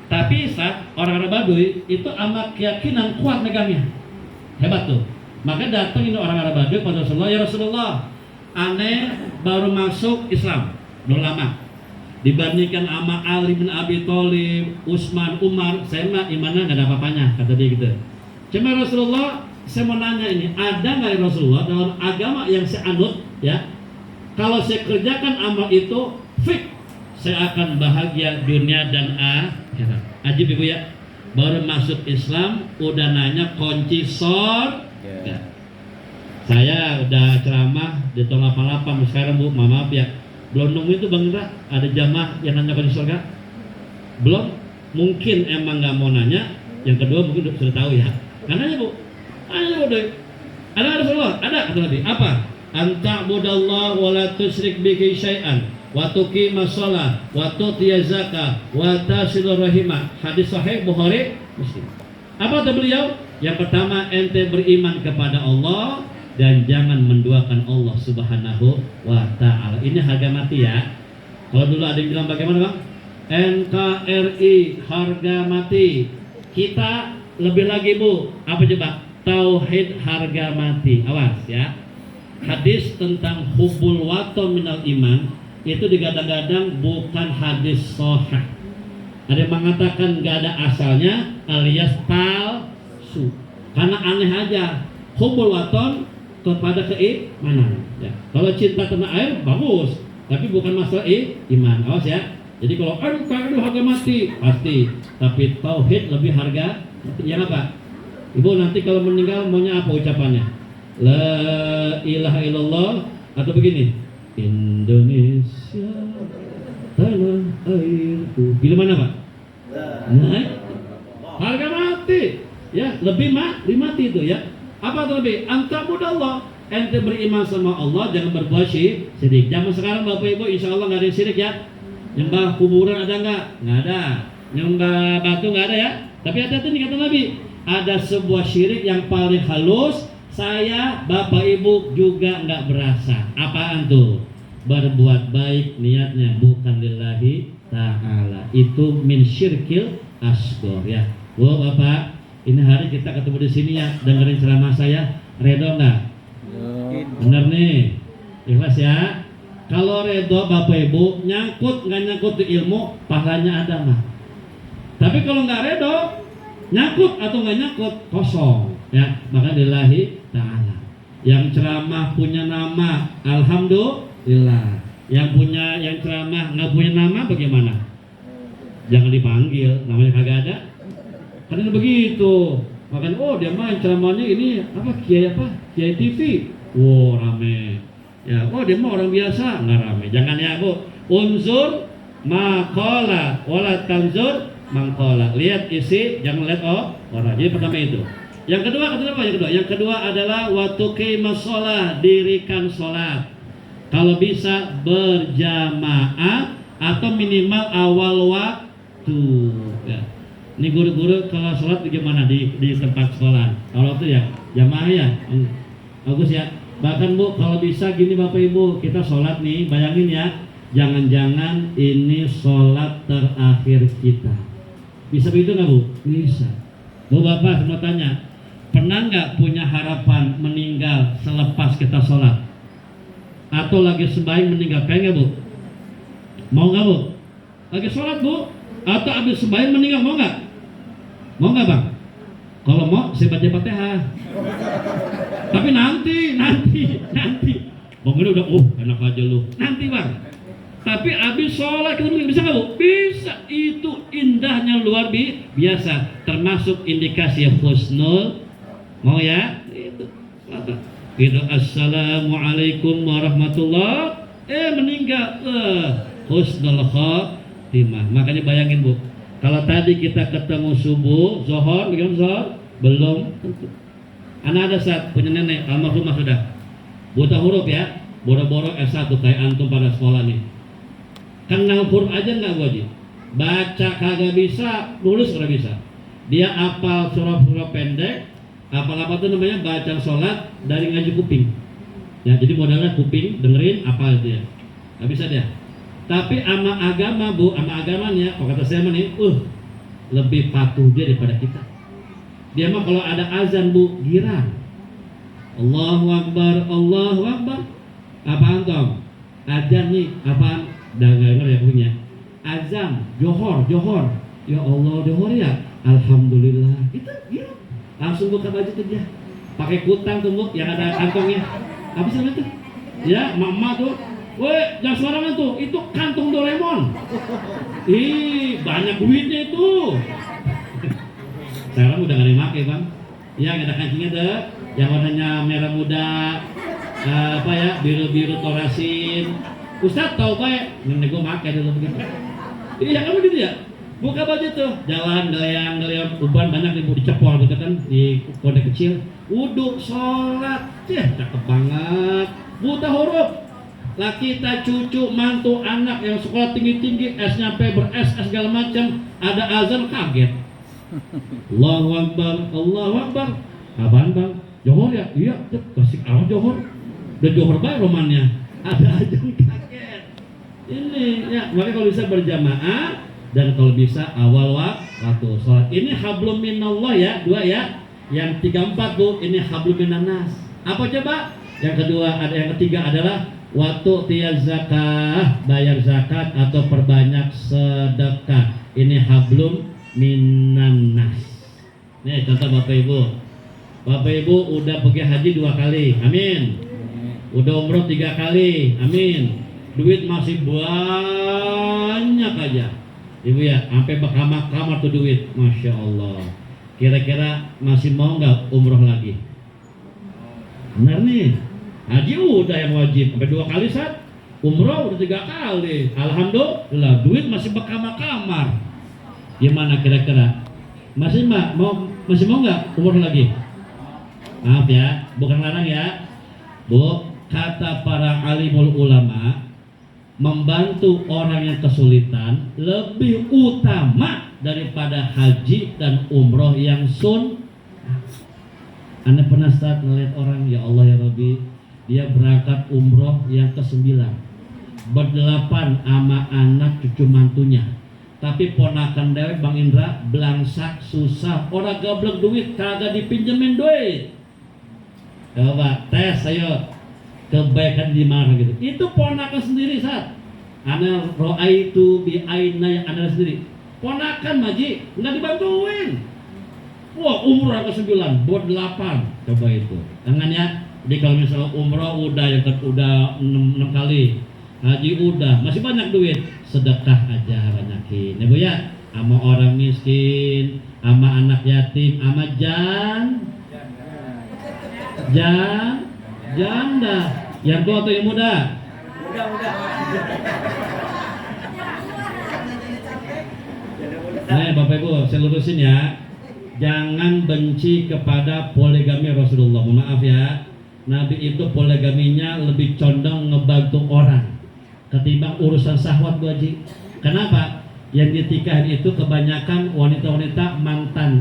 Tapi saat orang Arab Baduy itu amat keyakinan kuat megangnya. Hebat tuh. Maka datang ini orang Arab Baduy pada Rasulullah, ya Rasulullah, aneh baru masuk Islam, belum lama. Dibandingkan sama Ali bin Abi Thalib, Utsman, Umar, saya mah imannya nggak ada apa-apanya, kata dia gitu. Cuma Rasulullah, saya mau nanya ini, ada nggak ya Rasulullah dalam agama yang saya anut, ya? Kalau saya kerjakan amal itu, fix, saya akan bahagia dunia dan akhirat. Ajib ibu ya, baru masuk Islam, udah nanya kunci surga. Saya udah ceramah di tahun 88 sekarang Bu, maaf ya. Belum nunggu itu Bang Indra, ada jamaah yang nanya kunci surga? Belum? Mungkin emang nggak mau nanya. Yang kedua mungkin sudah tahu ya. Karena ya Bu, ayo udah. Ada Rasulullah, ada kata Nabi. Apa? Anta'budallah wa la tusyrik bihi syai'an wa tuqimas shalah wa tu'tiyaz zakah wa tasilur rahimah. Hadis sahih Bukhari Muslim. Apa kata beliau? Yang pertama, ente beriman kepada Allah dan jangan menduakan Allah Subhanahu wa ta'ala. Ini harga mati ya. Kalau dulu ada yang bilang bagaimana Bang? NKRI harga mati. Kita lebih lagi Bu, apa coba? Tauhid harga mati. Awas ya. Hadis tentang hubul waton minal iman itu digadang-gadang bukan hadis sahih. Ada yang mengatakan gak ada asalnya alias palsu. Karena aneh aja. Hubul waton kepada keimanan. Ya. Kalau cinta tanah air bagus, tapi bukan masalah iman. Awas ya. Jadi kalau aduh harga mati pasti, tapi tauhid lebih harga. Yang apa? Ibu nanti kalau meninggal maunya apa ucapannya? La ilaha illallah atau begini? Indonesia tanah airku. Bila mana Pak? Nah, harga mati. Ya, lebih mati itu ya. Apa itu lebih? Anta'budallah. Ente beriman sama Allah, jangan berbuat syirik. Zaman sekarang Bapak Ibu insya Allah nggak ada syirik ya. Nyembah kuburan ada nggak? Nggak ada. Nyembah batu nggak ada ya. Tapi hati-hati nih kata Nabi, ada sebuah syirik yang paling halus, saya Bapak Ibu juga nggak berasa. Apaan tuh? Berbuat baik niatnya bukan lillahi ta'ala. Itu min syirkil asghar ya. Bu Bapak, ini hari kita ketemu di sini ya, dengerin ceramah saya, redo nggak? Bener nih, ikhlas ya. Kalau redo Bapak Ibu, nyangkut nggak nyangkut di ilmu, pahalanya ada mah. Tapi kalau nggak redo, nyangkut atau nggak nyangkut, kosong ya. Maka lillahi ta'ala. Yang ceramah punya nama, alhamdulillah. Yang ceramah nggak punya nama bagaimana? Jangan dipanggil, namanya kagak ada. Karena begitu. Makan dia main ceramahnya ini Kiai TV. Wow rame. Ya, dia mah orang biasa, nggak rame. Jangan ya Bu. Unzur maqala wala tanzur mangqala. Lihat isi, jangan lihat orang. Jadi pertama itu. Yang kedua apa? Yang kedua adalah watuqimas shalah, dirikan salat. Kalau bisa berjamaah atau minimal awal waktu. Ya. Ini guru-guru kalau sholat bagaimana di tempat sekolah? Kalau itu ya jamaah ya, bagus ya. Bahkan Bu, kalau bisa gini Bapak Ibu, kita sholat nih, bayangin ya, jangan-jangan ini sholat terakhir kita. Bisa begitu nggak Bu? Bisa. Bu Bapak semua tanya, pernah nggak punya harapan meninggal selepas kita sholat? Atau lagi sembahyang meninggal, pengen Bu? Mau nggak Bu? Lagi sholat Bu? Atau habis sembahyang meninggal, mau nggak? Mau nggak Bang? Kalau mau, saya baca Fatihah. Tapi nanti. Bang ini udah, enak aja lu. Nanti Bang. Tapi habis sholat kita meninggal, bisa nggak Bu? Bisa. Itu indahnya luar biasa. Termasuk indikasi husnul. Mau ya? Itu. Gitu. Assalamualaikum warahmatullah. Meninggal. Husnul khatimah. Makanya bayangin Bu, kalau tadi kita ketemu subuh, zuhur, bagaimana zuhur? Belum tentu. Anak ada saat punya nenek, almarhumah sudah. Buta huruf ya, boro-boro S1 kayak antum pada sekolah nih. Kenal huruf aja nggak Bu Haji? Baca kagak bisa, nulis kagak bisa. Dia apal surah-surah pendek, apal apa tuh namanya bacaan sholat dari ngaji kuping. Ya, jadi modalnya kuping, dengerin, apal itu ya. Nggak bisa dia. Tapi ama agama Bu, ama agamanya, kalau kata saya mah nih, lebih patuh dia daripada kita. Dia mah kalau ada azan Bu, girang. Allahu Akbar, Allahu Akbar. Apaan Tom? Azan nih, apaan? Udah nggak denger ya punya. Azan, johor. Ya Allah, johor ya. Alhamdulillah. Itu ya. Langsung buka baju tuh dia. Pakai kutang tuh Bu, yang ada kantongnya. Apa sih itu? Ya, mama tuh. Weh, jangan sembarangan tuh. Itu kantong Doraemon. Ih, banyak duitnya itu. Sekarang udah gak ada yang pakai Bang. Yang ada kancingnya deh, yang warnanya merah muda, biru-biru torasin. Ustaz tahu Pak? Nenek gue pakai dulu begitu. Iya kamu gitu ya. Buka baju tuh, jalan gayang uban banyak ibu dicepol gitu kan di kode kecil. Wuduk, sholat, cakep banget. Buta huruf. Lah kita cucu, mantu, anak yang sekolah tinggi-tinggi, S nyampe ber-S segala macam, ada azan kaget. Allahu Akbar, Allahu Akbar. Apaan Bang? Johor ya? Iya, kasih awal johor. Udah johor baik romannya. Ada azan kaget. Ini ya, makanya kalau bisa berjamaah dan kalau bisa awal waktu sholat. Ini hablum minallah ya, 2 ya. Yang 3, 4 Bu, ini hablum minannas. Apa coba? Yang ketiga adalah waktu tiaz zakah, bayar zakat atau perbanyak sedekah. Ini hablum minannas. Nih contoh Bapak Ibu. Bapak Ibu udah pergi haji 2 kali, amin. Udah umroh 3 kali, amin. Duit masih banyak aja. Ibu ya, sampai kamar tuh duit, masya Allah. Kira-kira masih mau nggak umroh lagi? Benar nih, haji udah yang wajib, sampai 2 kali saat umroh udah 3 kali. Alhamdulillah, duit masih kamar. Gimana kira-kira? Masih mau nggak umroh lagi? Maaf ya, bukan larang ya, Bu. Kata para alimul ulama, membantu orang yang kesulitan lebih utama daripada haji dan umroh yang Anda pernah saat ngeliat orang, ya Allah ya Rabbi, dia berangkat umroh yang ke-9, ber-8 sama anak cucu mantunya, tapi ponakan dewek Bang Indra belangsak susah, orang gablek duit kagak dipinjemin duit. Coba tes ayo, kebaikan di mana gitu. Itu ponakan sendiri saat ana ro'aitu bi ainai ana sendiri. Ponakan maji enggak dibantuin. Wah, umroh ke-9, buat 8. Coba itu. Jangan ya. Jadi kalau misalnya umroh udah yang udah 6 kali. Haji udah, masih banyak duit. Sedekah aja banyakin. Ya Bu ya, sama orang miskin, sama anak yatim, sama janda. Yang tua atau yang muda? Muda. Nah Bapak Ibu, saya lurusin ya. Jangan benci kepada poligami Rasulullah. Maaf ya, Nabi itu poligaminya lebih condong ngebantu orang ketimbang urusan syahwat Bu Haji. Kenapa? Yang ditikahin itu kebanyakan wanita-wanita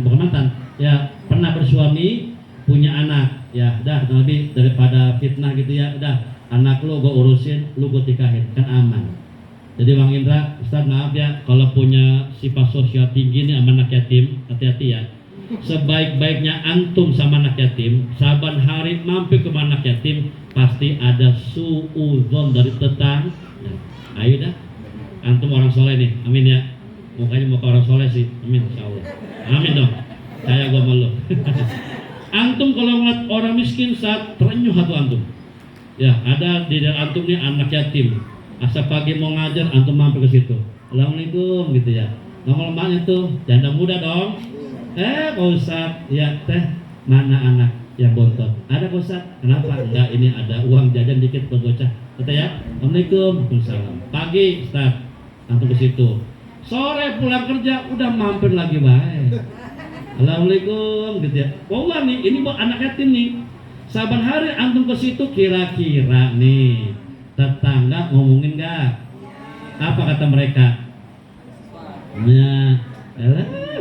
bukan mantan, ya pernah bersuami, punya anak. Ya dah Nabi, daripada fitnah gitu ya, udah anak lu gue urusin, lu gue tikahin, kan aman. Jadi Bang Indra, Ustaz maaf ya, kalau punya sifat sosial tinggi nih sama anak yatim, hati-hati ya. Sebaik-baiknya antum sama anak yatim, saban hari mampir ke anak yatim, pasti ada suudzon dari tetangga. Ayo dah, antum orang soleh nih, amin ya. Mukanya muka orang soleh sih, amin insyaallah. Amin dong, saya gua malu. Antum kalau ngeliat orang miskin saat terenyuh hati antum. Ya, ada di dalam antum nih anak yatim. Asal pagi mau ngajar, antum mampir ke situ. Assalamualaikum gitu ya. Nomor emaknya tuh janda muda dong. Pak Ustaz, ya teh mana anak yang bontot? Ada Pak Ustaz. Kenapa? Enggak, ini ada uang jajan dikit buat bocah. Kata ya. Assalamualaikum. Waalaikumsalam. Pagi Ustaz, antum ke situ. Sore pulang kerja udah mampir lagi baik. Assalamualaikum gitu ya. Wallah nih, ini buat anak yatim nih. Saban hari antum ke situ kira-kira nih tetangga ngomongin nggak? Apa kata mereka? Nah,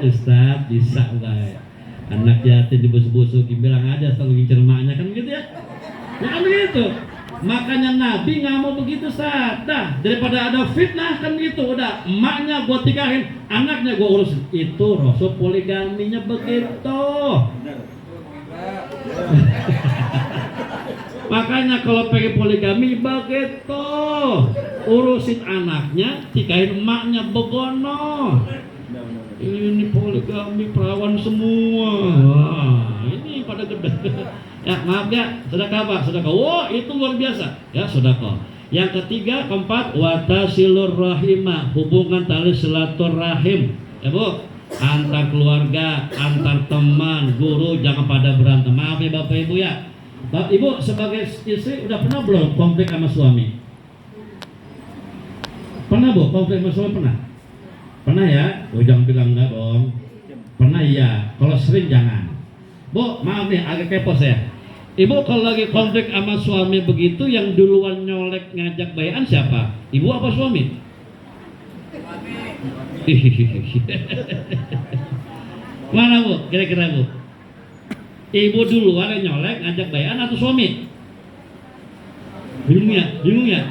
Ustaz bisa lah. Anak yatim dibusuk-busukin, bilang aja selalu ngincer emaknya, kan gitu ya? Ya kan gitu. Makanya Nabi nggak mau begitu, Ustaz. Dah, daripada ada fitnah kan gitu, udah emaknya gua tikahin, anaknya gua urus. Itu Rasul poligaminya begitu. Makanya kalau pengen poligami begitu, urusin anaknya, tikahin emaknya begono. Ini poligami perawan semua. Wah, ini pada gede. Ya maaf ya, sedekah Pak, sedekah. Wah, itu luar biasa. Ya, sedekah. Yang ketiga, keempat, watasilur rahimah, hubungan tali silaturahim. Ya Bu, antar keluarga, antar teman, guru, jangan pada berantem. Maaf ya Bapak Ibu ya. Bapak Ibu sebagai istri udah pernah belum konflik sama suami? Pernah Bu, konflik sama suami pernah? Pernah ya? Oh jangan bilang enggak dong. Pernah iya, kalau sering jangan. Bu, maaf nih agak kepo saya. Ibu kalau lagi konflik sama suami begitu, yang duluan nyolek ngajak bayan siapa? Ibu apa suami? Mana Bu? Kira-kira Bu? Ibu duluan yang nyolek ngajak bayan atau suami? Bingung ya?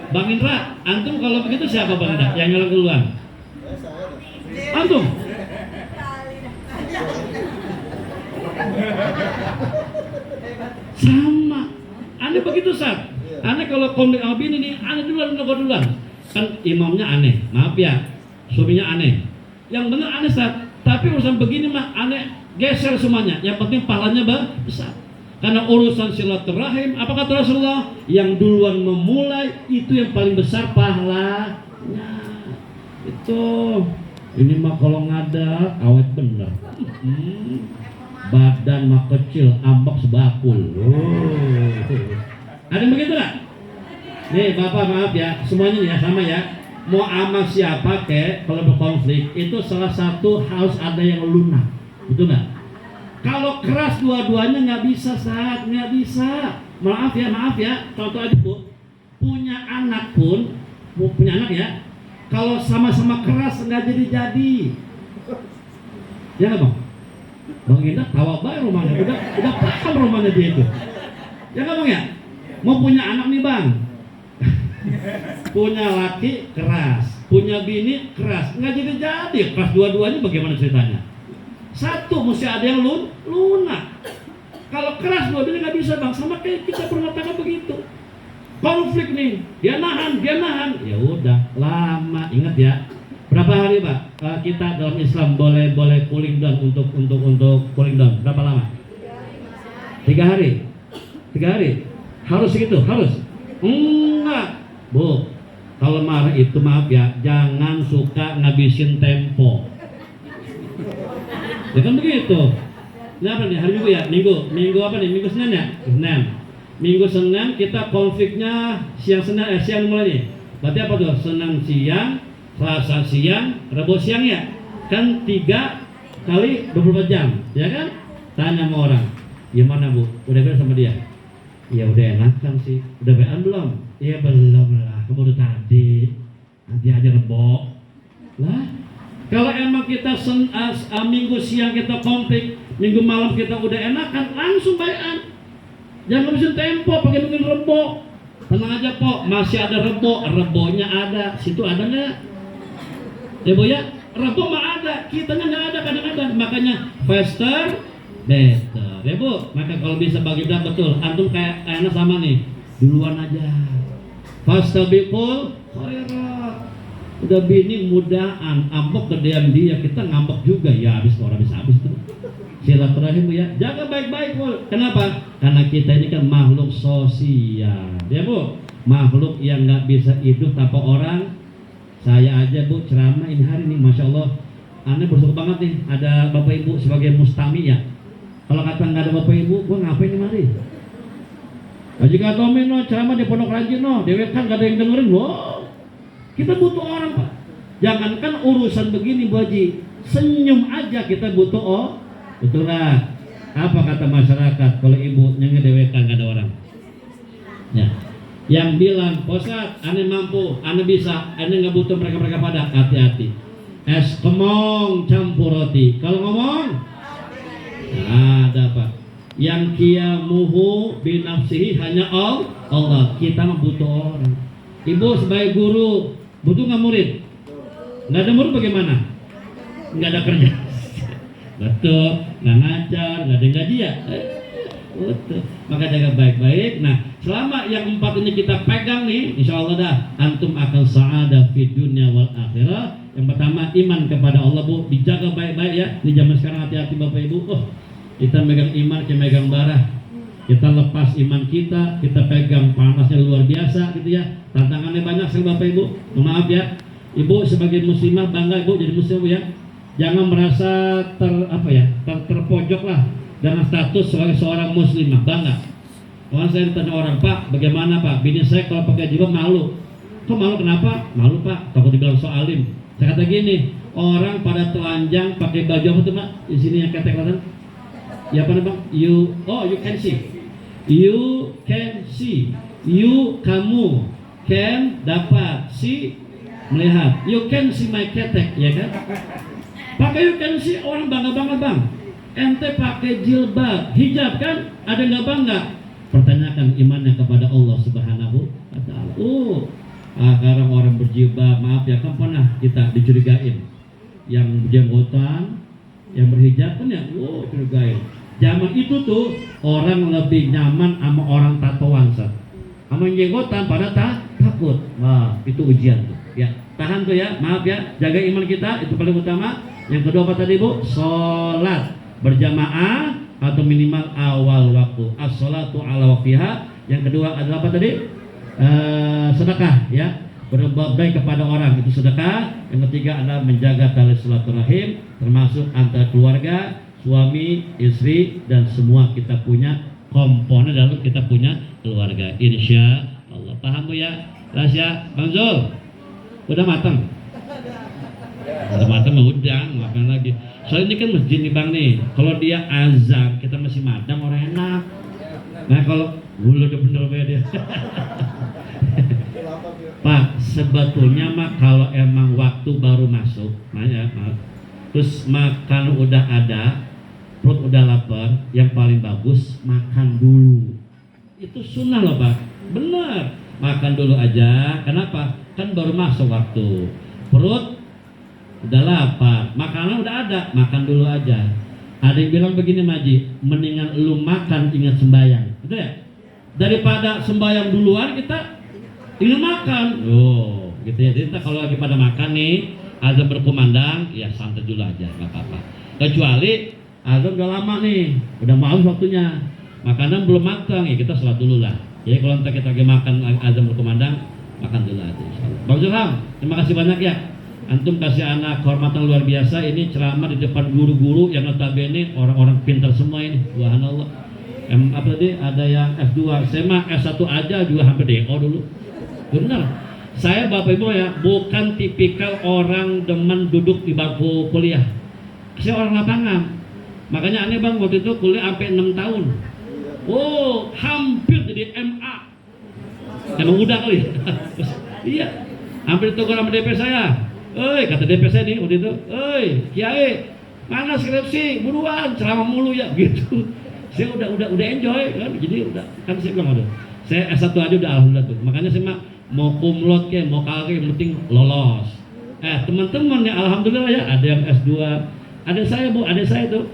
Bang Indra, antum kalau begitu siapa Bang Indra? Yang nyolek duluan? Antum? Sama. Aneh begitu Sat. Aneh kalau konflik sama bini nih, aneh duluan. Kan imamnya aneh, maaf ya. Suaminya aneh. Yang benar aneh Sat. Tapi urusan begini mah aneh geser semuanya. Yang penting pahalanya besar. Karena urusan silaturahim, apa kata Rasulullah? Yang duluan memulai itu yang paling besar pahalanya. Itu. Ini mah kalau ngadat awet bener. Badan mah kecil, ambak sebakul. Ada yang begitu nggak? Nih Bapak maaf ya, semuanya nih ya sama ya. Mau sama siapa kek kalau berkonflik itu salah satu harus ada yang lunak, betul nggak? Kalau keras dua-duanya nggak bisa saat, nggak bisa. Maaf ya. Contoh aja Bu, punya anak pun, punya anak ya. Kalau sama-sama keras nggak jadi. Ya nggak Bang? Bang Indah tawa baik rumahnya, udah paham rumahnya dia itu. Ya nggak Bang ya? Mau punya anak nih Bang, punya laki keras, punya bini keras, nggak jadi. Keras dua-duanya bagaimana ceritanya? Satu mesti ada yang lunak. Kalau keras dua-duanya nggak bisa Bang, sama kayak kita berumah tangga begitu. Konflik nih, dia nahan, ya udah lama. Ingat ya, berapa hari Pak kita dalam Islam boleh cooling down untuk cooling down? Berapa lama? 3 hari. Harus segitu, harus? Enggak, Bu. Kalau marah itu maaf ya, jangan suka ngabisin tempo. Ya kan begitu. Ini apa nih hari Minggu ya? Minggu apa nih? Minggu Senin ya? Minggu Senin kita konfliknya siang mulai nih. Berarti apa tuh? Senin siang, Selasa siang, Rabu siang ya. Kan 3 kali 24 jam, ya kan? Tanya sama orang, gimana Bu? Udah beres sama dia? Ya udah enakan sih. Udah beres belum? Ya belum lah, kamu udah tadi. Nanti aja Rebo. Lah, kalau emang kita Minggu siang kita konflik, Minggu malam kita udah enakan, langsung bayan. Jangan ngabisin tempo pakai nungguin Rebo. Tenang aja Po, masih ada Rebonya ada. Situ ada nggak? Ya Bu ya, Rebo mah ada, kitanya nggak ada kadang-kadang. Makanya faster, better. Ya Bu, maka kalau bisa bagi berat betul. Antum kayak enak sama nih, duluan aja. Faster bikul, khairat. Udah bini mudaan, ambok gedean dia, kita ngambek juga ya habis tuh. Silaturahim Bu ya, jaga baik-baik Bu. Kenapa? Karena kita ini kan makhluk sosial, ya Bu. Makhluk yang nggak bisa hidup tanpa orang. Saya aja Bu ceramah ini hari ini, masya Allah, aneh bersyukur banget nih ada Bapak Ibu sebagai mustami ya. Kalau kata nggak ada Bapak Ibu, gua ngapain nih mari? Haji Katomin no ceramah di Pondok Rajin no, dewek kan gak ada yang dengerin. Wow, kita butuh orang Pak. Jangankan urusan begini Bu Haji, senyum aja kita butuh betul nggak? Apa kata masyarakat kalau ibu ngedewekan gak ada orang? Ya. Yang bilang, Posat, ane mampu, ane bisa, ane nggak butuh mereka pada, hati-hati. Es kemong campur roti. Kalau ngomong, ada apa? Yang kiamuhu binafsihi hanya Allah. Kita mah butuh orang. Ibu sebagai guru butuh nggak murid? Nggak ada murid bagaimana? Nggak ada kerja. Betul, nggak ngajar, nggak ada gaji ya. Betul. Maka jaga baik-baik. Nah, selama yang 4 ini kita pegang nih, insya Allah dah antum akan sa'adah fi dunya wal akhirah. Yang pertama iman kepada Allah, Bu, dijaga baik-baik ya. Di zaman sekarang hati-hati Bapak Ibu. Kita megang iman, kita megang bara. Kita lepas iman kita pegang panasnya luar biasa gitu ya. Tantangannya banyak sekali Bapak Ibu. Maaf ya. Ibu sebagai muslimah bangga Ibu jadi muslim ya. Jangan merasa terpojok lah dengan status sebagai seorang muslimah, bangga. Orang saya ditanya orang, Pak, bagaimana Pak? Bini saya kalau pakai jilbab malu. Kok malu kenapa? Malu Pak, takut dibilang so alim. Saya kata gini, orang pada telanjang pakai baju apa tuh Pak? Di sini yang ketek kelihatan. Ya apa nih Bang? You can see. You can see. You kamu can dapat see melihat. You can see my ketek, ya kan? Pakai you can see orang bangga banget Bang. Ente pakai jilbab, hijab kan? Ada nggak bangga? Pertanyakan imannya kepada Allah Subhanahu wa Ta'ala. Sekarang orang berjilbab, maaf ya, kan pernah kita dicurigain. Yang berjenggotan, yang berhijab pun ya, curigain. Zaman itu tuh orang lebih nyaman sama orang tatoan, sama yang jenggotan pada takut. Wah, itu ujian tuh. Ya, tahan tuh ya, maaf ya, jaga iman kita, itu paling utama. Yang kedua apa tadi Bu? Sholat berjamaah atau minimal awal waktu. As-sholatu ala waktiha. Yang kedua adalah apa tadi? Sedekah ya. Berbuat baik kepada orang itu sedekah. Yang ketiga adalah menjaga tali silaturahim, termasuk antara keluarga, suami, istri, dan semua kita punya komponen dalam kita punya keluarga. Insya Allah. Paham Bu ya? Rahasia Bang Zul udah matang? Udah matang mah udah, ngapain lagi? Soalnya ini kan masjid nih Bang nih. Kalau dia azan kita masih madang, orang enak. Nah kalau udah bener dia. Pak, sebetulnya mah kalau emang waktu baru masuk, terus makan udah ada, perut udah lapar, yang paling bagus makan dulu. Itu sunnah loh Pak, bener. Makan dulu aja. Kenapa? Kan baru masuk waktu. Perut udah lapar, makanan udah ada, makan dulu aja. Ada yang bilang begini Maji, mendingan lu makan ingat sembayang, betul ya? Daripada sembayang duluan kita ingin makan. Gitu ya. Jadi kalau lagi pada makan nih, azan berkumandang, ya santai dulu aja, nggak apa-apa. Kecuali azan udah lama nih, udah mau waktunya, makanan belum matang, ya kita sholat dulu lah. Jadi kalau kita lagi makan azan berkumandang, makan dulu aja. Bang Zulham, terima kasih banyak ya. Antum kasih anak kehormatan luar biasa. Ini ceramah di depan guru-guru yang notabene orang-orang pintar semua ini. Subhanallah. Apa tadi? Ada yang S2, saya mah S1 aja juga hampir DO dulu. Benar. Saya Bapak Ibu ya, bukan tipikal orang demen duduk di bangku kuliah. Saya orang lapangan. Makanya aneh Bang, waktu itu kuliah sampai 6 tahun. Hampir jadi MA. Emang udah kali. Iya. Hampir ditegur sama DP saya. Kata DP saya nih waktu itu, Kiai, mana skripsi, buruan, ceramah mulu ya, gitu. Saya udah enjoy kan, jadi udah kan saya bilang aduh, saya S1 aja udah alhamdulillah tuh. Makanya saya mau cum laude ke, mau kagak, yang penting lolos. Teman-teman ya alhamdulillah ya, ada yang S2, ada saya Bu, ada saya tuh,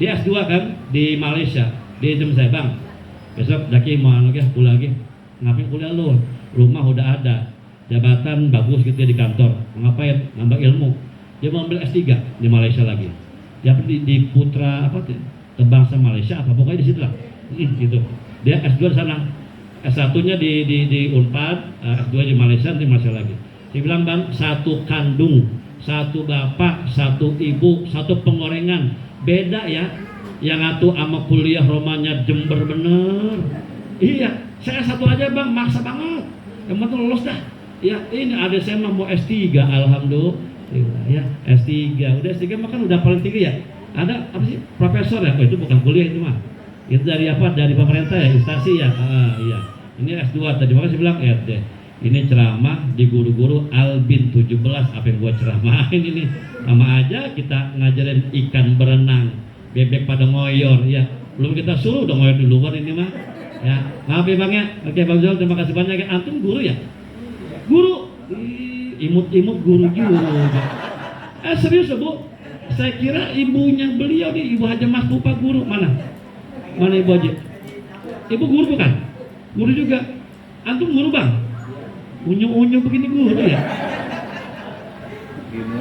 dia S2 kan di Malaysia, dia jam saya Bang, besok Daki mau lagi kuliah lagi, ngapain kuliah lu? Rumah udah ada. Jabatan bagus gitu ya di kantor, ngapain? Nambah ilmu. Dia mau ambil S3 di Malaysia lagi. Dia di Putra apa tuh? Bangsa Malaysia apa pokoknya di situ lah. Gitu. Dia S2 di sana. S1-nya di Unpad, S2 di Malaysia, di Malaysia lagi. Dia bilang Bang, satu kandung, satu bapak, satu ibu, satu pengorengan. Beda ya. Yang satu sama kuliah romanya Jember bener. Iya, saya satu aja Bang, maksa banget. Yang penting lulus dah. Ya ini ada saya mau S3 alhamdulillah ya S3 udah S3 mah kan udah paling tinggi ya Ada apa sih profesor ya? Oh, itu bukan kuliah itu mah. Itu dari apa? Dari pemerintah ya, instansi ya. Iya. Ini S2 tadi makanya saya bilang deh. Ini ceramah di guru-guru Albin 17 apa yang gua ceramahin ini. Sama aja kita ngajarin ikan berenang, bebek pada ngoyor ya. Belum kita suruh udah ngoyor di luar ini mah. Ya, maaf ya Bang ya. Oke Bang Zul, terima kasih banyak ya. Antum guru ya? Guru. Imut-imut guru juga. Serius ya Bu? Saya kira ibunya beliau nih, Ibu Haja Mas Pupa guru. Mana Ibu Haji? Ibu guru bukan? Guru juga. Antum guru Bang? Unyu-unyu begini guru ya?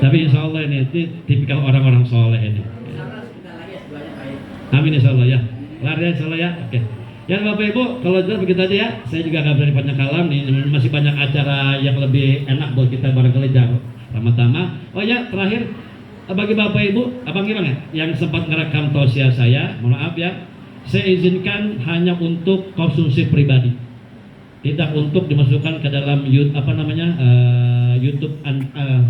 Tapi insya Allah ini tipikal orang-orang soleh ini. Amin insya Allah ya. Lari insya Allah ya. Oke. Ya Bapak Ibu, kalau itu begitu aja ya. Saya juga nggak berani panjang kalam nih. Masih banyak acara yang lebih enak buat kita barangkali pertama. Oh ya, terakhir bagi Bapak Ibu, Abang Gilang ya, yang sempat ngerekam tausiah saya, mohon maaf ya, saya izinkan hanya untuk konsumsi pribadi, tidak untuk dimasukkan ke dalam YouTube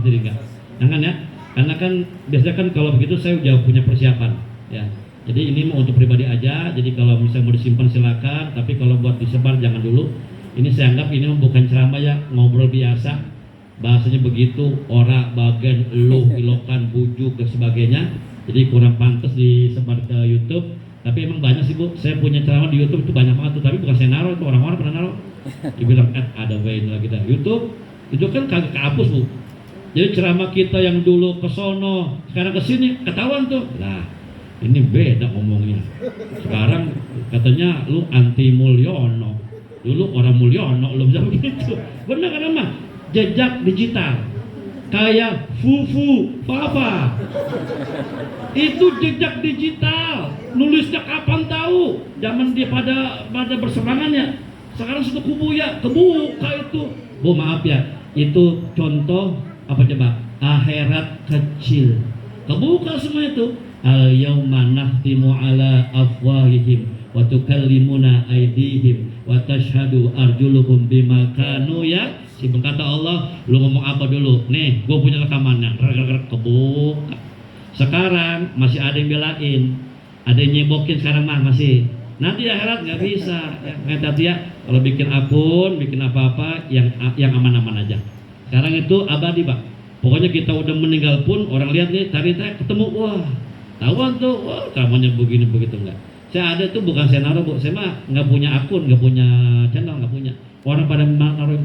jadi enggak, jangan ya, karena kan biasanya kan kalau begitu saya udah punya persiapan, ya. Jadi ini mau untuk pribadi aja, jadi kalau misalnya mau disimpan silakan, tapi kalau buat disebar jangan dulu. Ini saya anggap ini bukan ceramah ya, ngobrol biasa. Bahasanya begitu, ora, bagian, lu, ilokan, bujuk dan sebagainya. Jadi kurang pantas disebar ke YouTube. Tapi emang banyak sih Bu, saya punya ceramah di YouTube itu banyak banget tuh. Tapi bukan saya naruh, itu orang-orang pernah naruh. Dibilang ada wain lagi dah. YouTube itu kan kagak kehapus Bu. Jadi ceramah kita yang dulu ke sono, sekarang ke sini ketahuan tuh. Nah, ini beda ngomongnya. Sekarang katanya lu anti Mulyono. Dulu orang Mulyono, lu bisa begitu. Benar kan emang? Jejak digital kayak Fufu Fafa itu jejak digital, nulisnya kapan tahu, zaman dia pada berserangannya. Sekarang sudah kebuka itu Bu, maaf ya, itu contoh apa coba, akhirat kecil kebuka semua itu. Al yauma nahtimu ala afwahihim wa tukallimuna aydihim wa tashhadu arjuluhum bima kanu ya. Kata Allah, lu ngomong apa dulu? Nih, gue punya rekamannya. Kebuka. Sekarang masih ada yang belain, ada yang nyebokin sekarang mah masih. Nanti akhirat nggak bisa. Tadi ya, kalau bikin akun, bikin apa-apa yang aman-aman aja. Sekarang itu abadi Pak. Pokoknya kita udah meninggal pun orang lihat nih, tadi ketemu, wah, tahuan tuh, wah, kamunya begini begitu enggak. Saya ada tuh bukan saya naruh Bu, saya mah nggak punya akun, nggak punya channel, nggak punya. Orang pada naruh.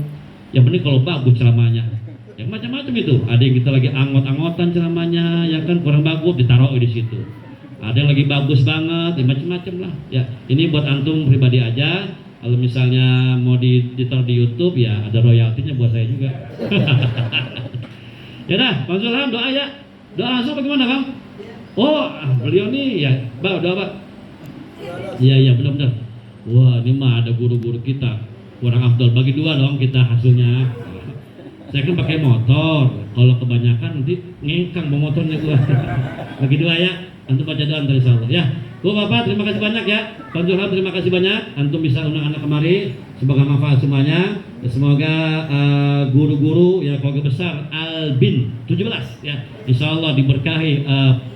Yang penting kalau bagus ceramahnya, yang macam-macam itu. Ada yang kita lagi anggot-anggotan ceramahnya, ya kan kurang bagus ditaruh di situ. Ada yang lagi bagus banget, ya macam-macam lah. Ya ini buat antum pribadi aja. Kalau misalnya mau ditaruh di YouTube, ya ada royaltinya buat saya juga. Ya dah, Bang Zulham doa ya. Doa langsung bagaimana Bang? Oh, beliau nih ya, Bang doa Bang. Iya benar-benar. Wah ini mah ada guru-guru kita. Kurang afdol, bagi dua dong kita hasilnya. Saya kan pakai motor, kalau kebanyakan nanti ngengkang bawa motornya gua. Bagi dua ya, antum baca doa dari Allah ya. Bu Bapak terima kasih banyak ya. Pak Zulham terima kasih banyak. Antum bisa undang anak kemari, semoga manfaat semuanya. Semoga guru-guru ya keluarga besar Albin 17 ya, insya Allah diberkahi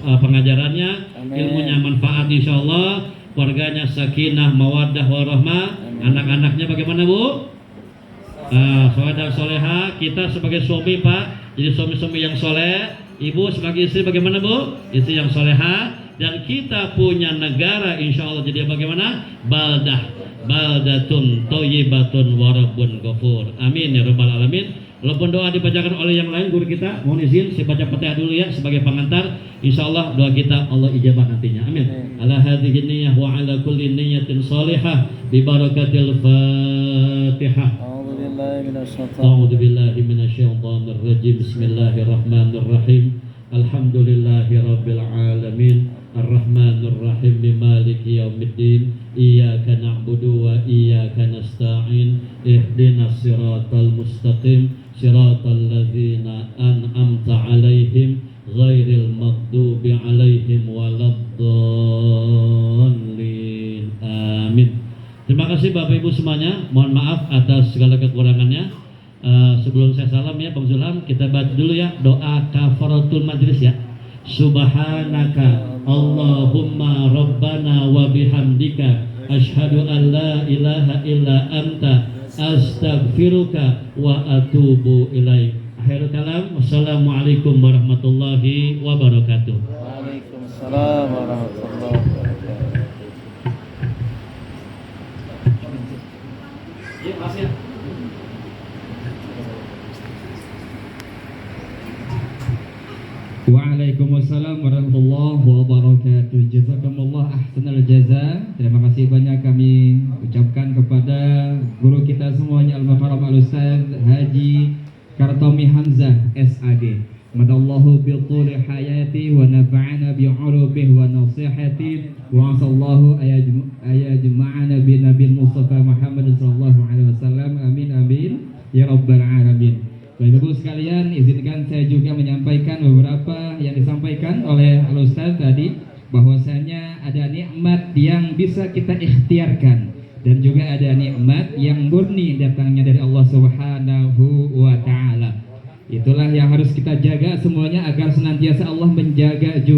pengajarannya, ilmunya manfaat insya Allah. Keluarganya sakinah, mawaddah, warahmah. Anak-anaknya bagaimana Bu? Soleh dan soleha. Kita sebagai suami Pak, jadi suami-suami yang soleh. Ibu sebagai istri bagaimana Bu? Istri yang soleha. Dan kita punya negara insya Allah jadi bagaimana? Baldatun thayyibatun wa rabbun ghafur. Amin ya rabbal alamin. Walaupun doa dibacakan oleh yang lain guru kita, mohon izin saya baca Fatihah dulu ya sebagai pengantar. Insyaallah doa kita Allah ijabah nantinya. Amin. Ala hadhihi niyyah wa ala kulli niyyatin shalihah bi barakatil Fatihah. A'udzu billahi minasyaitonir rajim. Bismillahirrahmanirrahim. Alhamdulillahirabbil alamin. Ar-Rahmanir Rahim Maliki Yaumiddin. Iyyaka na'budu wa iyyaka nasta'in. Ihdinas siratal mustaqim. Siratal ladzina an'amta 'alaihim ghairil maghdubi 'alaihim waladdallin. Amin. Terima kasih Bapak Ibu semuanya. Mohon maaf atas segala kekurangannya. Sebelum saya salam ya Bang Zulham, kita baca dulu ya doa kafaratul majlis ya. Subhanaka Allahumma rabbana wa bihamdika asyhadu an la ilaha illa anta astaghfiruka wa atubu ilaik. Akhirul kalam, wassalamualaikum warahmatullahi wabarakatuh. Waalaikumsalam warahmatullahi wabarakatuh. Ya, makasih. Waalaikumsalam warahmatullahi wabarakatuh. Jazakumullah ahsanal jaza. Terima kasih banyak kami ucapkan kepada guru kita semuanya Al-Mukarram Al-Ustaz Haji Kartomi Hamzah SAG. Madallahu bil tuli hayati wa nafa'ana bi urubih wa nasihati wa asallahu ayajma'ana bi Nabi Mustafa Muhammad sallallahu alaihi wasallam. Amin amin ya rabbal alamin. Bapak Ibu sekalian, izinkan saya juga menyampaikan beberapa yang disampaikan oleh Al-Ustaz tadi, bahwasanya ada nikmat yang bisa kita ikhtiarkan dan juga ada nikmat yang murni datangnya dari Allah Subhanahu wa taala. Itulah yang harus kita jaga semuanya agar senantiasa Allah menjaga juga